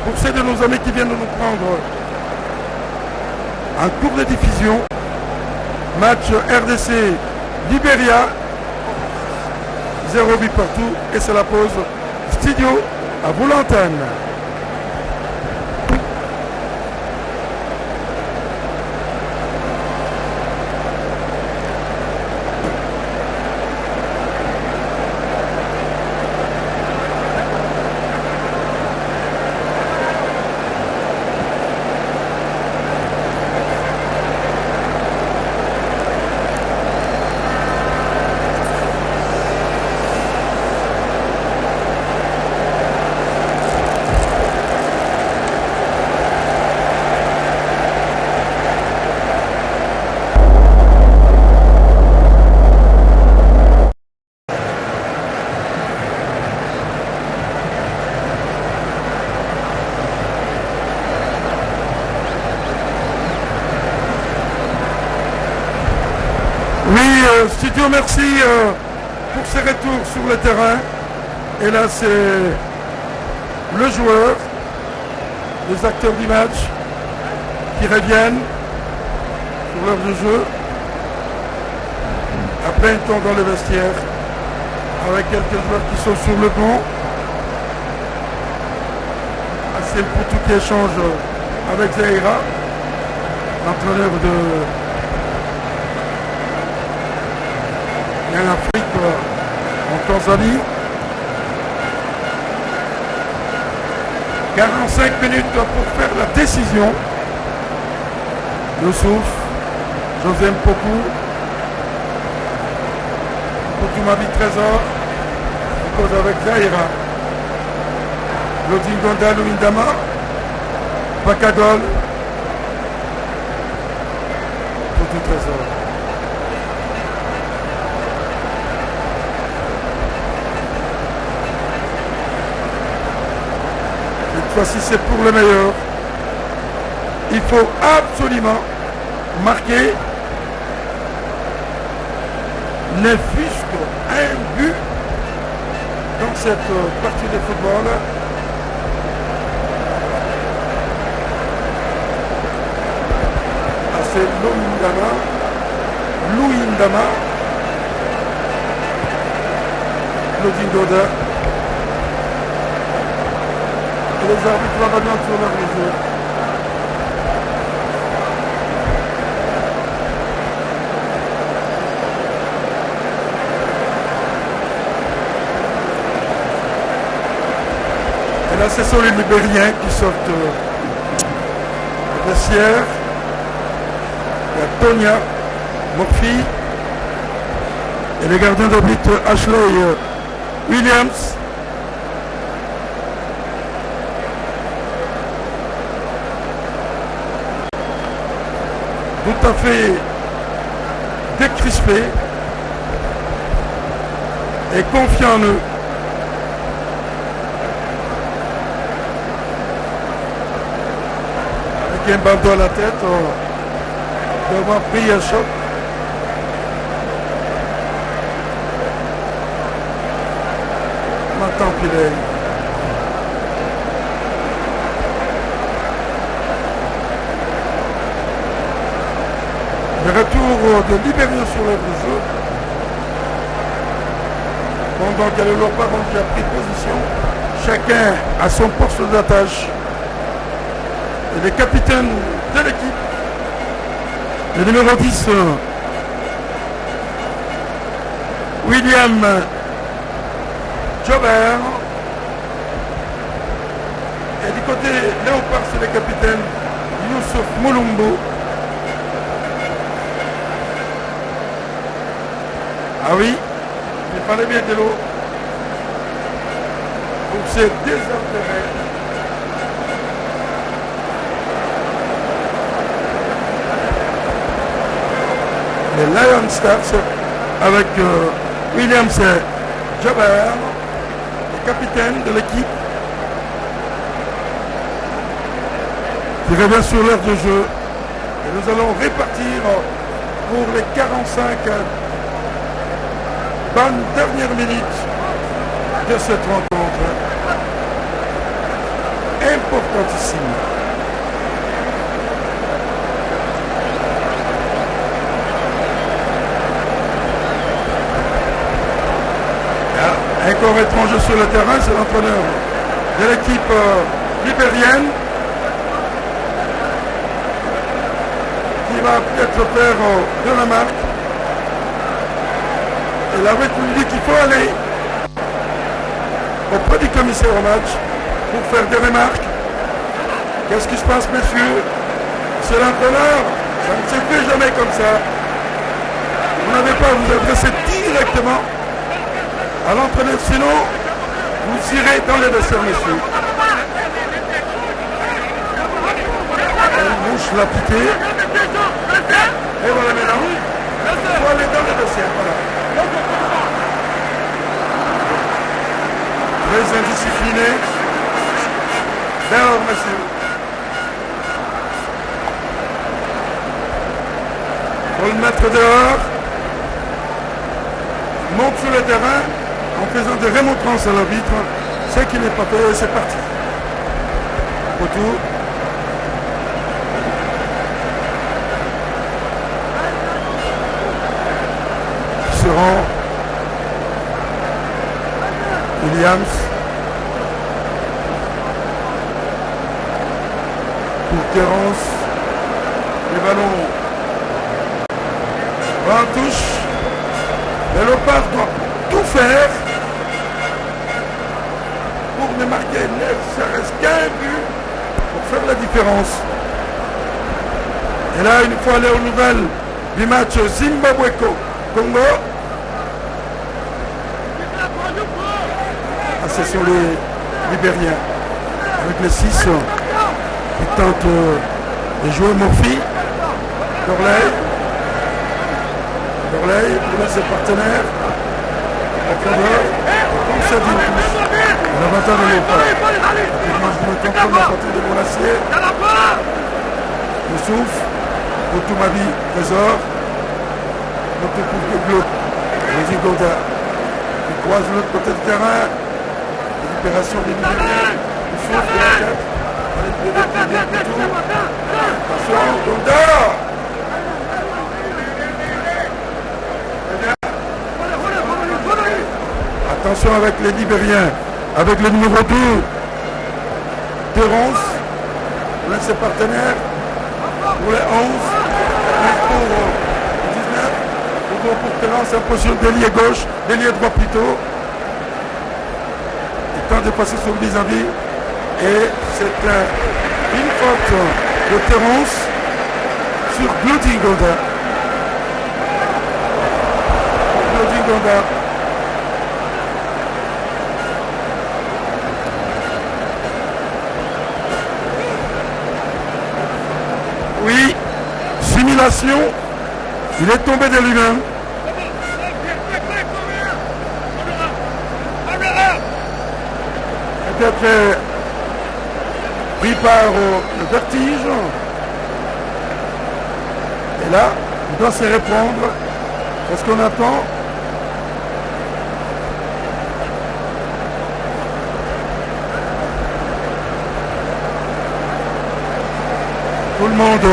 Pour ceux de nos amis qui viennent de nous prendre en cours de diffusion. Match RDC Libéria. 0 but partout. Et c'est la pause. Studio, à vous l'antenne. Studio, merci pour ces retours sur le terrain. Et là, c'est le joueur, les acteurs du match qui reviennent sur l'heure de jeu. Après un temps dans le vestiaire, avec quelques joueurs qui sont sur le banc. C'est le Poutou qui échange avec Zaira, l'entraîneur de Young Afrique en Tanzanie. 45 minutes pour faire la décision. Youssouf, José Mpoku, Poutou-Mabi Trésor, on cause avec Zaira. Lodingonda Louindama, Bakadol, Poutou Trésor. Cette fois-ci, c'est pour le meilleur. Il faut absolument marquer ne fût-ce qu'un but dans cette partie de football. C'est Louindama, Lodingoda. Et les arbitres vont revenir sur leur jeu. Et là, ce sont les Libériens qui sortent le vestiaire. Il y a Tonia, Murphy et les gardiens d'arbitre Ashley Williams. Tout à fait décrispés et confiants en eux. un bandeau à la tête, d'avoir pris un choc. Maintenant qu'il est. Le retour de Libéria sur le jeu. Pendant que le Léopard qui a pris position, chacun à son poste d'attache. Et les capitaines de l'équipe, le numéro 10, William Jobert. Et du côté Léopard, c'est le capitaine Youssouf Moulumbo. Ah oui, il fallait bien de l'eau pour se désaltérer. Les Lion Stars avec William Jobert, le capitaine de l'équipe, qui revient sur l'aire de jeu. Et nous allons répartir pour les 45 bonnes dernières minutes de cette rencontre. Importantissime. Un corps étranger sur le terrain, c'est l'entraîneur de l'équipe libérienne qui va peut-être faire de la marque. Et l'arbitre lui dit qu'il faut aller auprès du commissaire au match pour faire des remarques. Qu'est-ce qui se passe, messieurs? C'est l'entraîneur. Ça ne se fait jamais comme ça. Vous n'avez pas à vous adresser directement à l'entraîneur, sinon vous irez dans les vestiaires, messieurs. Elle mouche l'a piqué. Et voilà maintenant. Il faut aller dans les vestiaires, voilà. Très indiscipliné. Dehors, monsieur. Pour le mettre dehors. Monte sur le terrain en faisant des remontrances à l'arbitre. Ce qui n'est pas fait, c'est parti. Retour. Seront Williams pour Terence. Les ballons va en touche. Le Léopard doit tout faire pour ne marquer ne serait-ce qu'un but pour faire la différence. Et là, une fois aller aux nouvelles du match Zimbabwe-Congo, ce sont les Libériens avec les 6 qui tentent de jouer Murphy. Dorley pour ses partenaires. En faveur, comme ça dit, l'avantage de Léopard. Je me contrôle la partie de Bonacier. Le souffle, pour tout ma vie, Trésor. Notre coup de bloc, Rosie Goda, qui croise de l'autre côté du terrain. Récupération des Libériens. Le souffle de la tête. Attention, Goda. Attention avec les Libériens, avec le numéro 2, Terence, l'un de ses partenaires, pour les 11, pour le 19, pour Terence en position d'ailier gauche, d'ailier droit plutôt. Il tente de passer sur le vis-à-vis, et c'est une faute de Terence sur Glody Gonda. Oui, simulation, il est tombé de lui-même. Peut-être pris par le vertige. là, il doit se reprendre. Est-ce qu'on attend? Tout le monde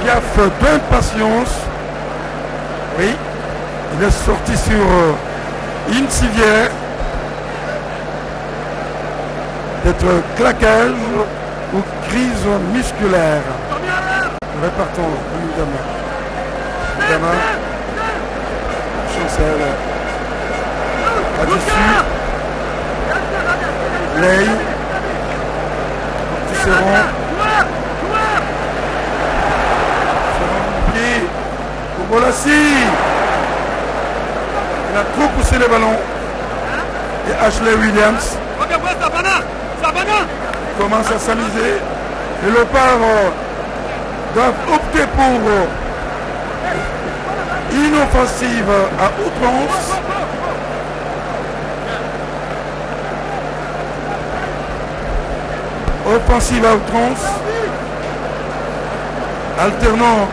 piaffe d'impatience. Oui, il est sorti sur une civière. D'être claquage ou crise musculaire. Répartons évidemment. Évidemment. Chancel. Là-dessus. Lay. Tisserand. Pied. Kobolassi. Il a trop poussé le ballon. Et Ashley Williams commence à s'amuser. Et le Léopards doivent opter pour une offensive à outrance. Offensive à outrance, alternant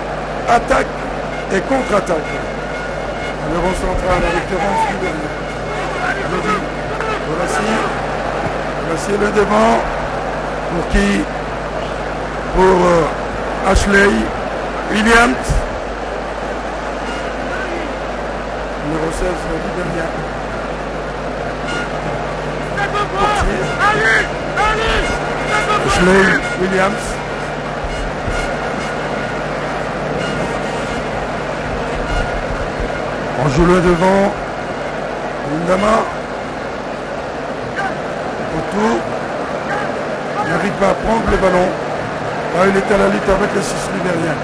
attaque et contre-attaque. Le rond central avec Terence Duvernay. Voici le devant. Pour qui? Pour Ashley Williams. Numéro 16, Liberia. Ashley Williams. On joue le devant. Lindama. Autour. Il n'arrive pas à prendre le ballon. Là, il est à la lutte avec les 6 libériens.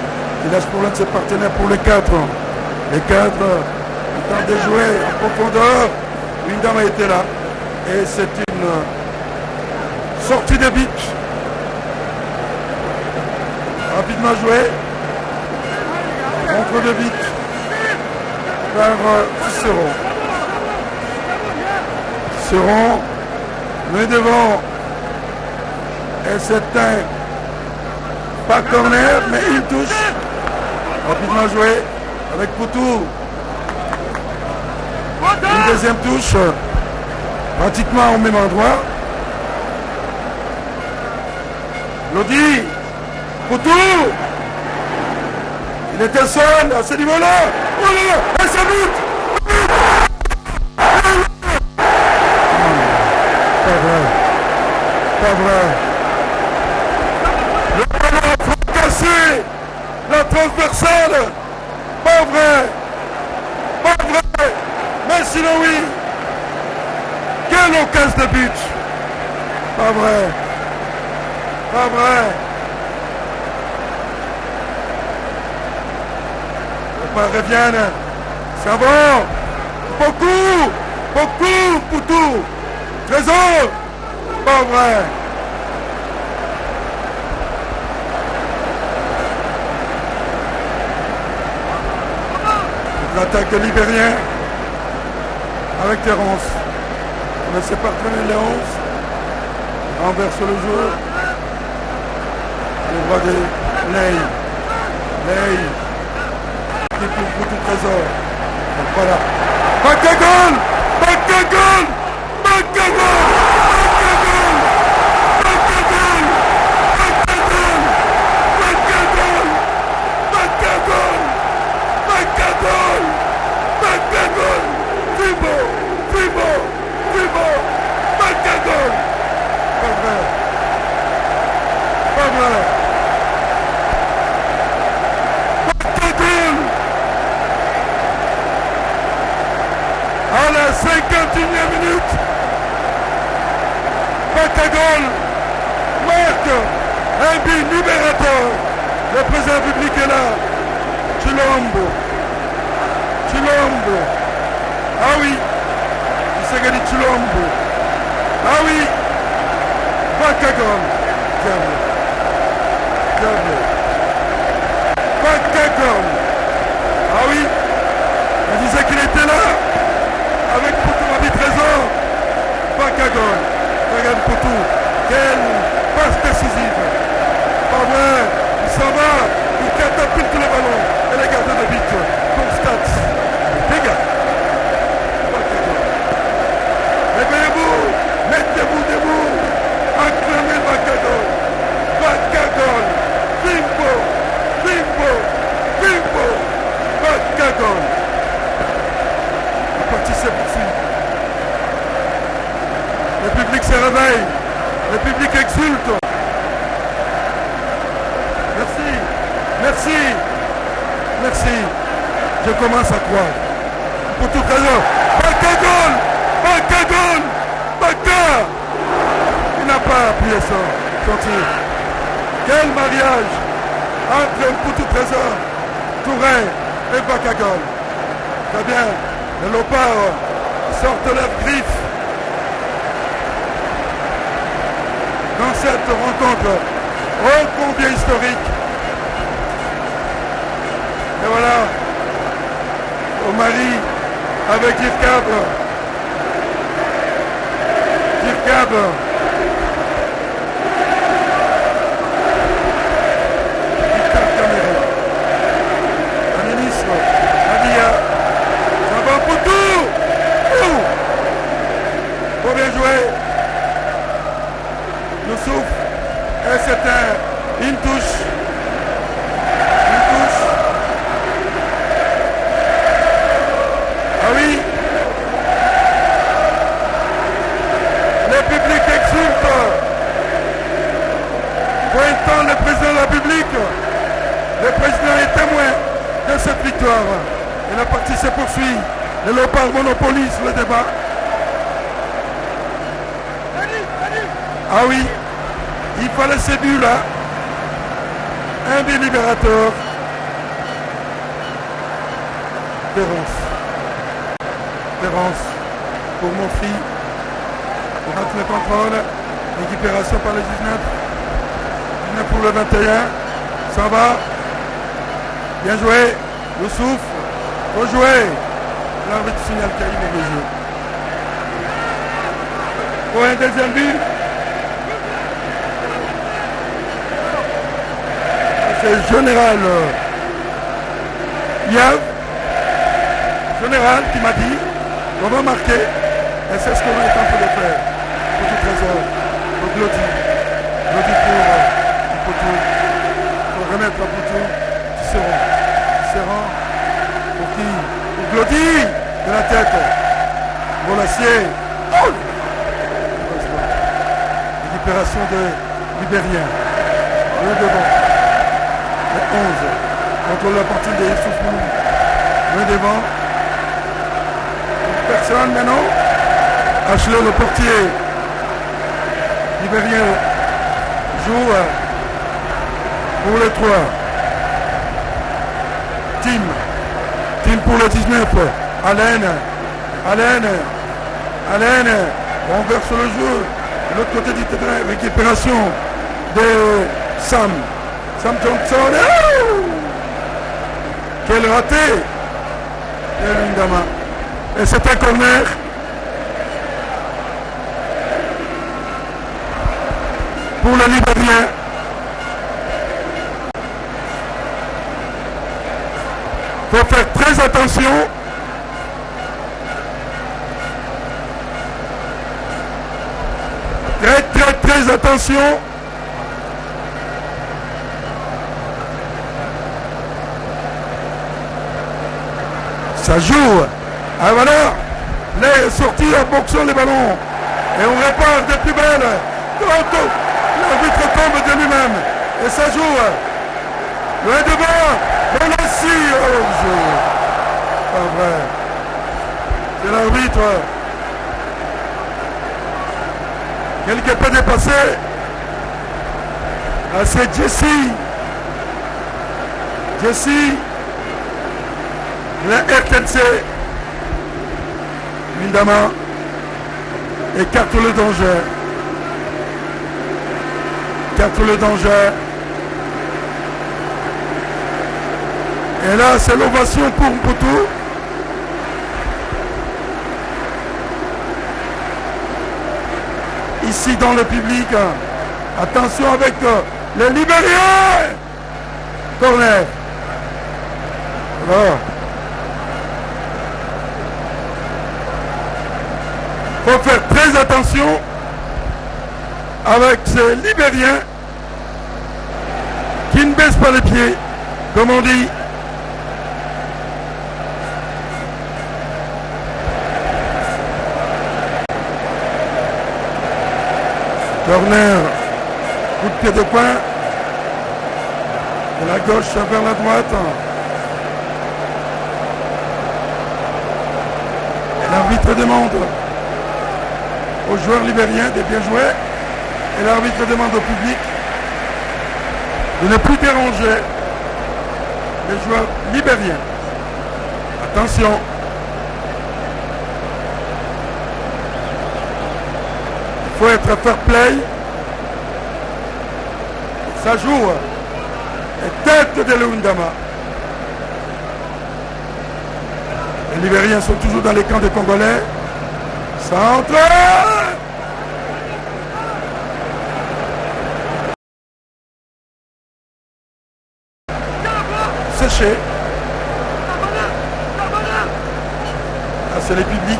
Il lâche pour l'un de ses partenaires pour les 4. Les 4, il tente de jouer en profondeur. Une dame a été là. Et c'est une sortie de but. Rapidement joué. Contre de but. Par Tisserand. Tisserand. Mais devant. Et c'est un pas corner, mais il touche. Rapidement joué avec Poutou. Une deuxième touche, pratiquement au même endroit. Lodi, Poutou. Il était seul à ce niveau-là. Oh là là, et ça but. Pas vrai. Pas vrai. Le ballon a fracassé la transversale. Pas vrai. Pas vrai. Mais sinon oui. Quelle occasion de but. Pas vrai. Pas vrai. Les pas reviennent. Ça va. Beaucoup. Beaucoup. Poutou. Trésor. Pas vrai. L'attaque de Libérien avec Terence. On laisse partenaire les 11. Renverse le jeu. Le bras de Ley. Ley. Qui pour tout trésor. Donc voilà. Macagol. Macagol. Macagol. À la 51e minute, Patagol marque un but libérateur. Le président public est là. Chilombo. Chilombo. Ah oui. Il s'est gagné Chilombo. Ah oui. Patagol. Diable. Patagol. Ah oui. On disait qu'il était là. Avec Poutou Rabi Trésor, Bakagol, regarde Poutou, quelle passe décisive. Pas vrai, il s'en va, il catapulte le ballon. Et les gardiens de but constatent. Dégâts. Réveillez-vous, mettez-vous debout, acclamez Bakagol. Bakagol, Bimbo, Bimbo, Bimbo, Bakagol. La partie se poursuit. Le public se réveille, le public exulte. Merci, merci, merci. Je commence à croire. Pour tout à l'heure, Bakagol, Bakagol, Baka. Il n'a pas appuyé son tir. Quel mariage entre Mputu Trésor, Touré et Bakagol. Très bien, les Léopards sortent de leurs griffes dans cette rencontre ô combien historique. Et voilà, au Mali, avec Dirkab. Dirkab. La ministre, Nadia. Ça va pour tout. Faut bien jouer. Nous souffle. Et c'est une touche. Une touche. Ah oui. Le public exulte. Pointant le président de la République. Le président est témoin de cette victoire. Et la partie se poursuit. Les Léopards monopolisent le débat. Ah oui, il fallait ces buts-là. Un but libérateur. Terence. Terence pour mon fils. Il rate le contrôle. Récupération par le 19. 19 pour le 21. Ça va. Bien joué. Le souffle. Faut jouer. L'arbitre signale qu'il y a eu mauvais jeu. Pour un deuxième but. C'est Général Yav. Général qui m'a dit qu'on va marquer. Et c'est ce qu'on est en train de faire. Pour tout Trésor. Pour Glody. Glody pour Poutou. Pour remettre à Poutou. Tisserand. Pour qui? Pour Glody. De la tête. Pour l'acier. Oh! Récupération de Libérien. Le devant. 11. Contrôle la partie de Youssoufou. Le devant. Personne maintenant. Ashley le portier. Libérien joue pour le 3. Tim pour le 19. Alain. Renverse le jeu. De l'autre côté du terrain. Récupération de Sam Johnson. Oh, quel raté. Et c'est un corner. Pour le Libérien. Il faut faire très attention. Très attention. Ça joue. Ah voilà. Les sorties en boxant les ballons. Et on répare des plus belles. L'arbitre tombe de lui-même. Et ça joue. Loin devant. On le cire. Pas vrai. C'est l'arbitre. Quelque peu dépassé. Ah, c'est Jesse. La RTNC. Évidemment. Écarte le danger. Et là, c'est l'ovation pour Mputu. Ici dans le public, attention avec les Libériens. Corner. Voilà. Il faut faire très attention avec ces Libériens qui ne baissent pas les pieds, comme on dit. Corner, coup de pied de coin, de la gauche vers la droite. L'arbitre demande aux joueurs libériens de bien jouer et l'arbitre demande au public de ne plus déranger les joueurs libériens. Attention. Il faut être fair play. Ça joue. Et tête de Lundama. Les Libériens sont toujours dans les camps des Congolais. Centre. Séché. Ah, c'est les publics.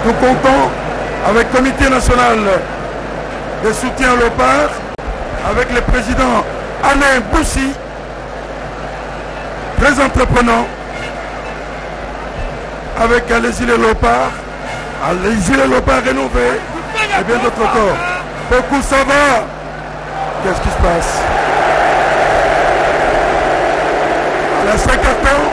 Tout content avec le comité national de soutien au Léopard, avec le président Alain Boussy, très entreprenant, avec Allez-y les Léopards, Allez-y les Léopards rénovés, et bien d'autres encore. Beaucoup ça va. Qu'est-ce qui se passe? La 5 cartons.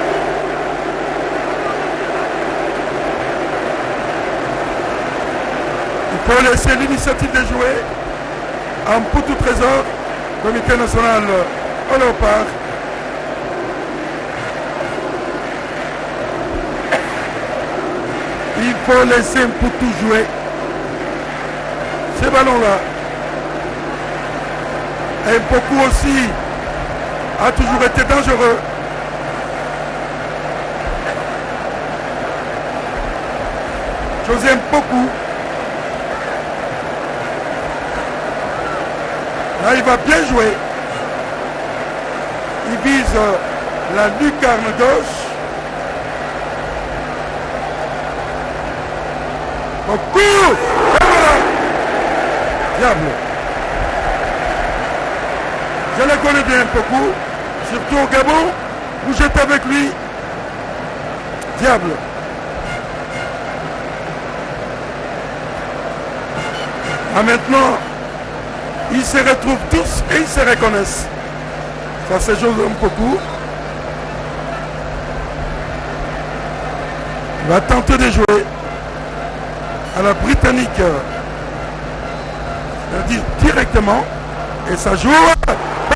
Il faut laisser l'initiative de jouer en Poutou Trésor, comité national au Léopard. Il faut laisser Poutou jouer ces ballons-là. Et beaucoup aussi a toujours été dangereux. José Mpoku. Là, il va bien jouer. Il vise la lucarne gauche. Beaucoup. Et voilà. Diable. Je le connais bien beaucoup. Surtout au Gabon, où j'étais avec lui. Diable. Ah, maintenant, ils se retrouvent tous et ils se reconnaissent. Ça se joue beaucoup. Il va tenter de jouer à la Britannique. Directement. Et ça joue.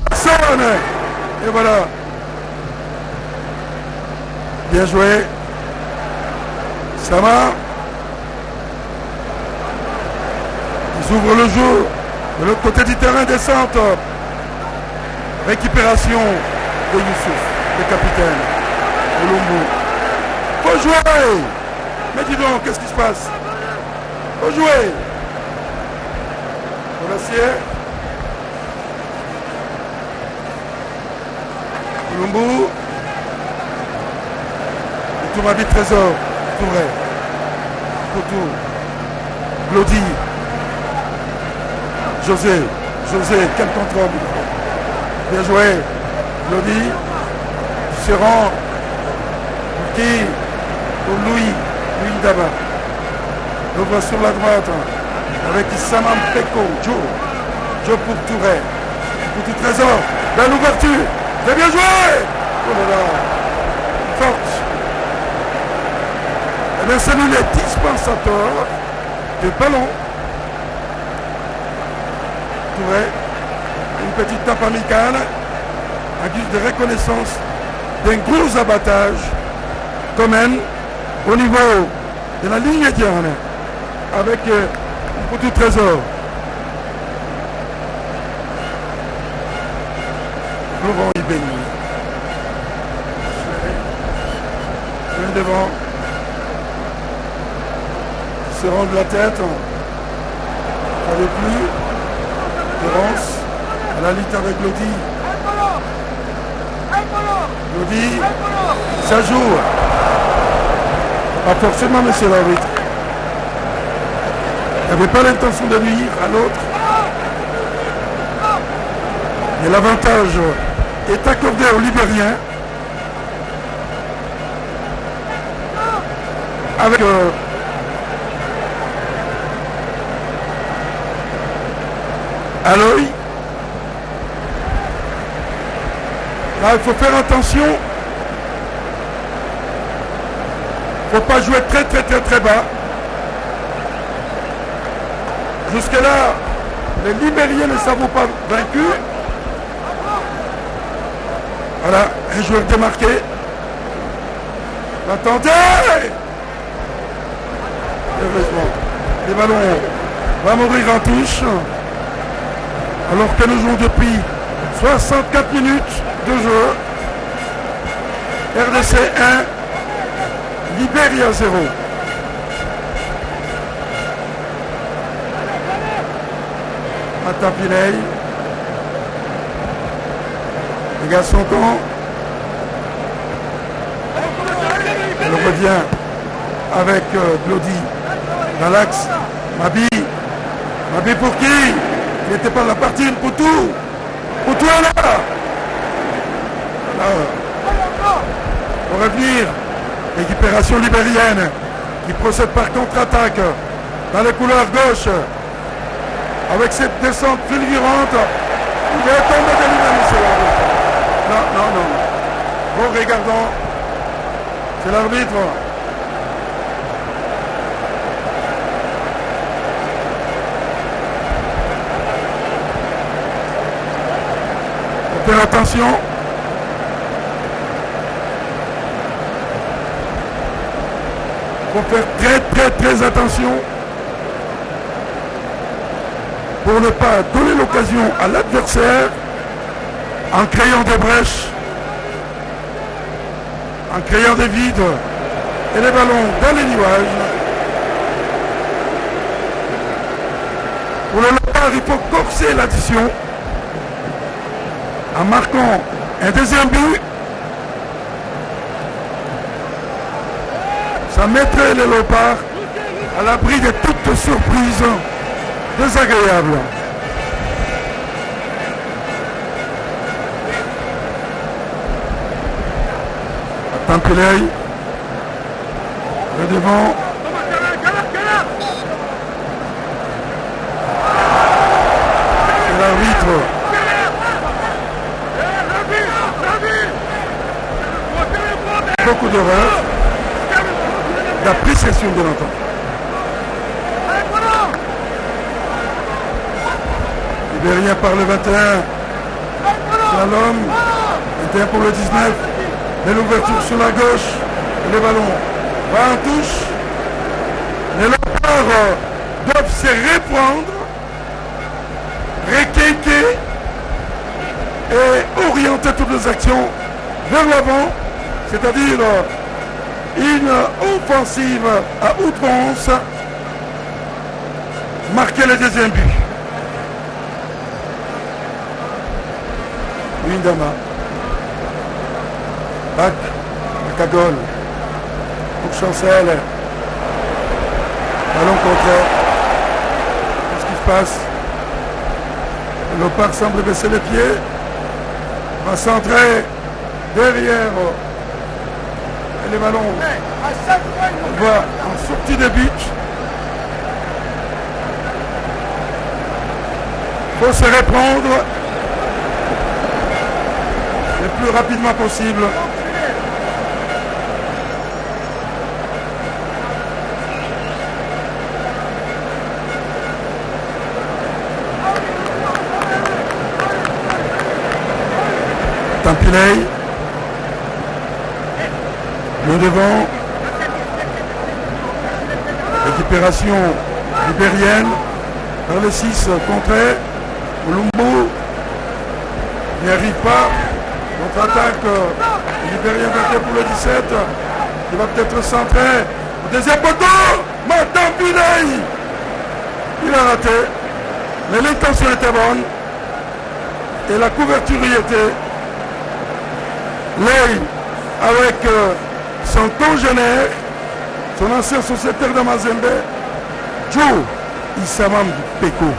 Personne. Et voilà. Bien joué. Ça va. Ils ouvrent le jeu. De l'autre côté du terrain, descente. Récupération de Youssouf, le capitaine. Olumbu. Faut jouer. Mais dis donc, qu'est-ce qui se passe? Faut jouer. Bonacier. Olumbu. Tourmabi Trésor. Touré. Poutou. Glody. José, quel contrôle. Bien joué. Glody. Serrant. Qui pour Louis Daba. L'ouvre sur la droite. Avec Samam Peko. Joe pour Touré. Pour tout Trésor. Dans l'ouverture. C'est bien joué. Oh là là. Forte. Eh bien, c'est lui le dispensateur de ballon. Une petite tape amicale à guise de reconnaissance d'un gros abattage commun au niveau de la ligne médiane avec un petit trésor. Laurent Ibeni. Bien devant. Il se rend de la tête. Pas de plus. Terence, à la lutte avec Glody. Lodi, ça joue. Pas forcément, monsieur l'arbitre. Il n'avait pas l'intention de nuire à l'autre. Et l'avantage est accordé aux Libériens. Avec Aloy. Là, il faut faire attention. Il ne faut pas jouer très bas. Jusque-là, les Libériens ne s'avouent pas vaincus. Voilà, un joueur démarqué. Attendez! Heureusement, les ballons vont mourir en touche. Alors que nous jouons depuis 64 minutes de jeu. RDC 1, Libéria 0. Matapinei. Les gars sont quand elle revient avec Glody dans l'axe. Mabi pour qui? Il n'était pas la partie pour tout. Pour toi là. Pour revenir, récupération libérienne qui procède par contre-attaque dans les couloirs gauche. Avec cette descente fulgurante, il est tombé de lui-même, monsieur l'arbitre. Non. Bon, regardons. C'est l'arbitre. Faut faire attention. Faut faire très attention. Pour ne pas donner l'occasion à l'adversaire en créant des brèches, en créant des vides et les ballons dans les nuages. Pour le Léopard, il faut corser l'addition en marquant un deuxième but. Ça mettrait les Léopards à l'abri de toute surprise désagréable. Tampilei. Le devant. C'est l'arbitre. Beaucoup d'erreurs. D'appréciation de l'entente. Libérien par le 21. Slalom. 21 pour le 19. Et l'ouverture sur la gauche. Et le ballon va en touche. Les Léopards doivent se reprendre, requinquer et orienter toutes les actions vers l'avant. C'est-à-dire une offensive à outrance. Marquer le deuxième but. Windama. Bac, Cagole, pour Chancel. Ballon contraire. Qu'est-ce qui se passe? Le Léopard semble baisser les pieds. Va centrer derrière. Et les ballons. On voit en sortie de but. Il faut se reprendre le plus rapidement possible. Tampilei. Le devant. Récupération libérienne. Vers le 6 contraire. Olumbo n'y arrive pas. Contre-attaque. Libérien vainqueur pour le 17. Il va peut-être centrer. Au deuxième poteau. Tampilei. Il a raté. Mais l'intention était bonne. Et la couverture y était. l'œil avec son congénère, son ancien sociétaire de Mazembe, Joe Issamam Peko.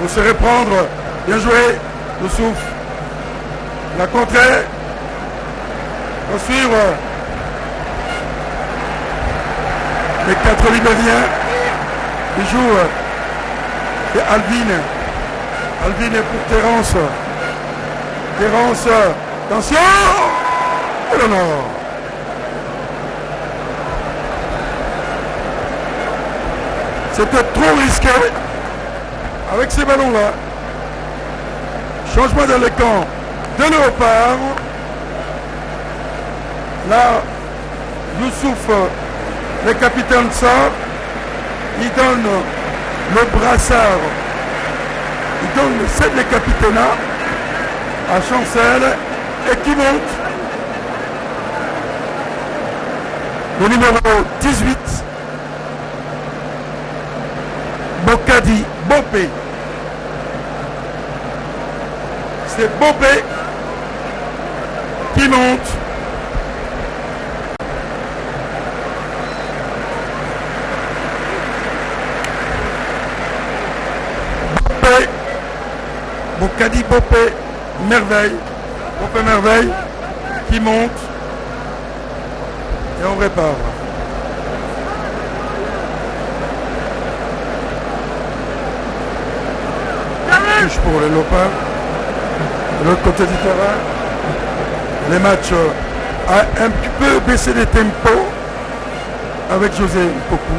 Pour se reprendre, bien joué, le souffle. La contrée, pour suivre les 4 Libériens qui jouent. Et Alvin est pour Terence. Terence, attention! Oh là là! C'était trop risqué avec ces ballons-là. Changement dans le camp de Léopard. Là, Youssouf, le capitaine sort. Il donne le brassard. Il donne le set de capitana à Chancel et qui monte. Le numéro 18. Bokadi Bopé. C'est Bopé qui monte. Bopé. Bokadi Bopé. Merveille. Bopé Merveille qui monte. Et on répare. Pour les Lopins. De l'autre côté du terrain, les matchs a un petit peu baissé les tempos avec José Mpoku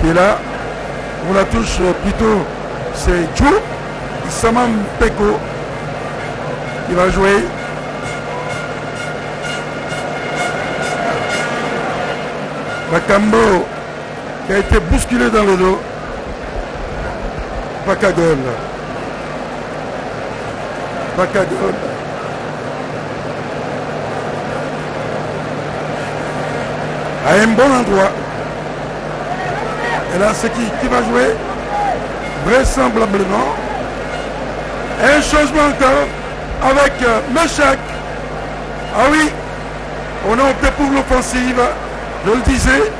qui est là. On la touche plutôt, c'est Joe Issamam Peko qui va jouer. Bakambo qui a été bousculé dans le dos. Bakagol. Bakagol. À un bon endroit. Et là, c'est qui va jouer? Vraisemblablement. Un changement encore avec Meshak. Ah oui, on a opté pour l'offensive. Je le disais.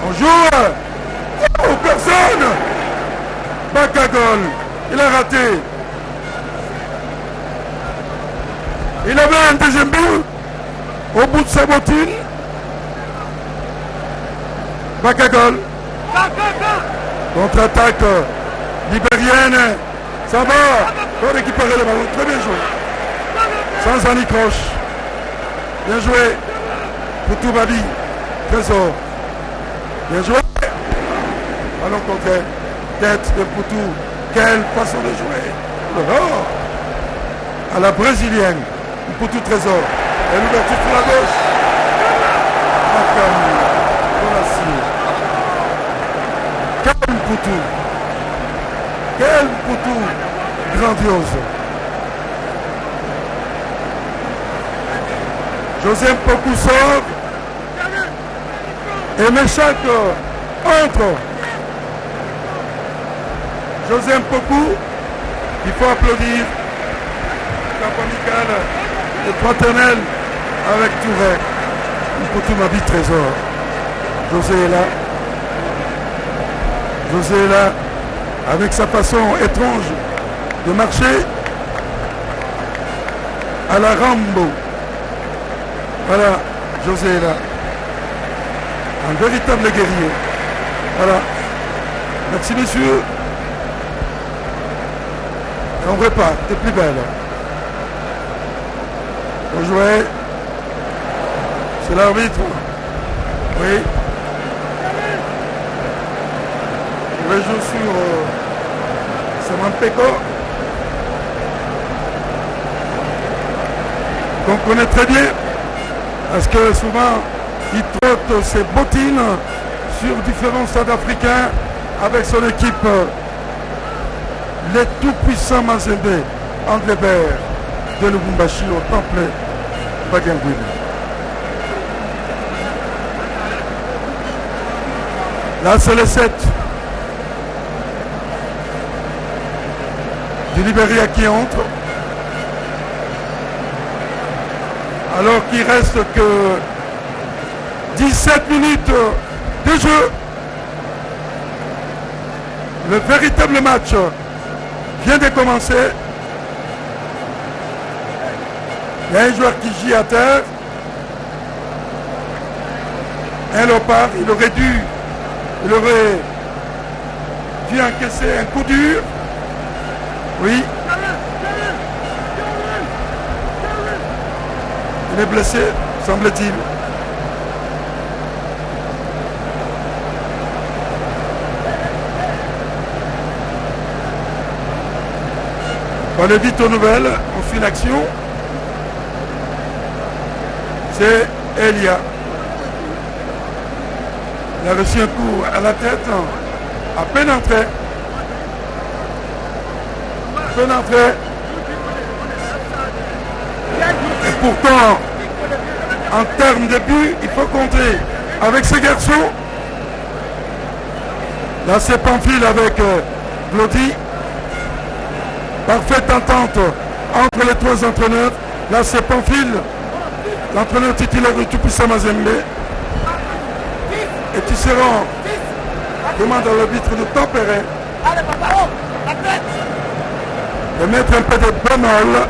On joue. Oh, personne. Bakagol, il a raté. Il avait un deuxième but au bout de sa bottine. Bakagol. Contre-attaque libérienne. Ça va. Pour récupérer le ballon. Très bien joué. Sans anicroche. Bien joué. Poutou Babi. Trésor. Bien joué. Ballon contre. Tête de Poutou. Quelle façon de jouer. Oh. À la brésilienne. Poutou Trésor. Et l'ouverture sur la gauche. Quel Poutou. Quel Poutou. Grandiose. José Mpoku sort. Et Meshak entre. José Mpoku, il faut applaudir. Camp amical et fraternel avec Touré. Mpoku m'a dit trésor. José est là. José est là avec sa façon étrange de marcher à la Rambo. Voilà, José est là. Un véritable guerrier. Voilà. Merci messieurs. Et on repart, t'es plus belle. On jouait. C'est l'arbitre. Oui. On joue sur Saman Peko. Qu'on connaît très bien. Parce que souvent, il trotte ses bottines sur différents stades africains avec son équipe. Les tout-puissants Mazembe, Anglebert de Lubumbashi au temple Bagangouili. Là, c'est le 7. du Libéria qui entre. Alors qu'il reste que 17 minutes de jeu. Le véritable match vient de commencer. Il y a un joueur qui gît à terre. Un Lopard, il aurait dû encaisser un coup dur. Oui. Il est blessé, semble-t-il. On est vite aux nouvelles, on fait une action. C'est Elia. Il a reçu un coup à la tête, à peine entré. À peine entré. Et pourtant, en termes de but, il faut compter avec ces garçons. Là, c'est Pamphile avec Glody. Parfaite entente entre les trois entraîneurs. Là, c'est Pamphile, l'entraîneur titulaire du tout-puissant Mazembe. Et Tisserand demande à l'arbitre de tempérer, de mettre un peu de bémol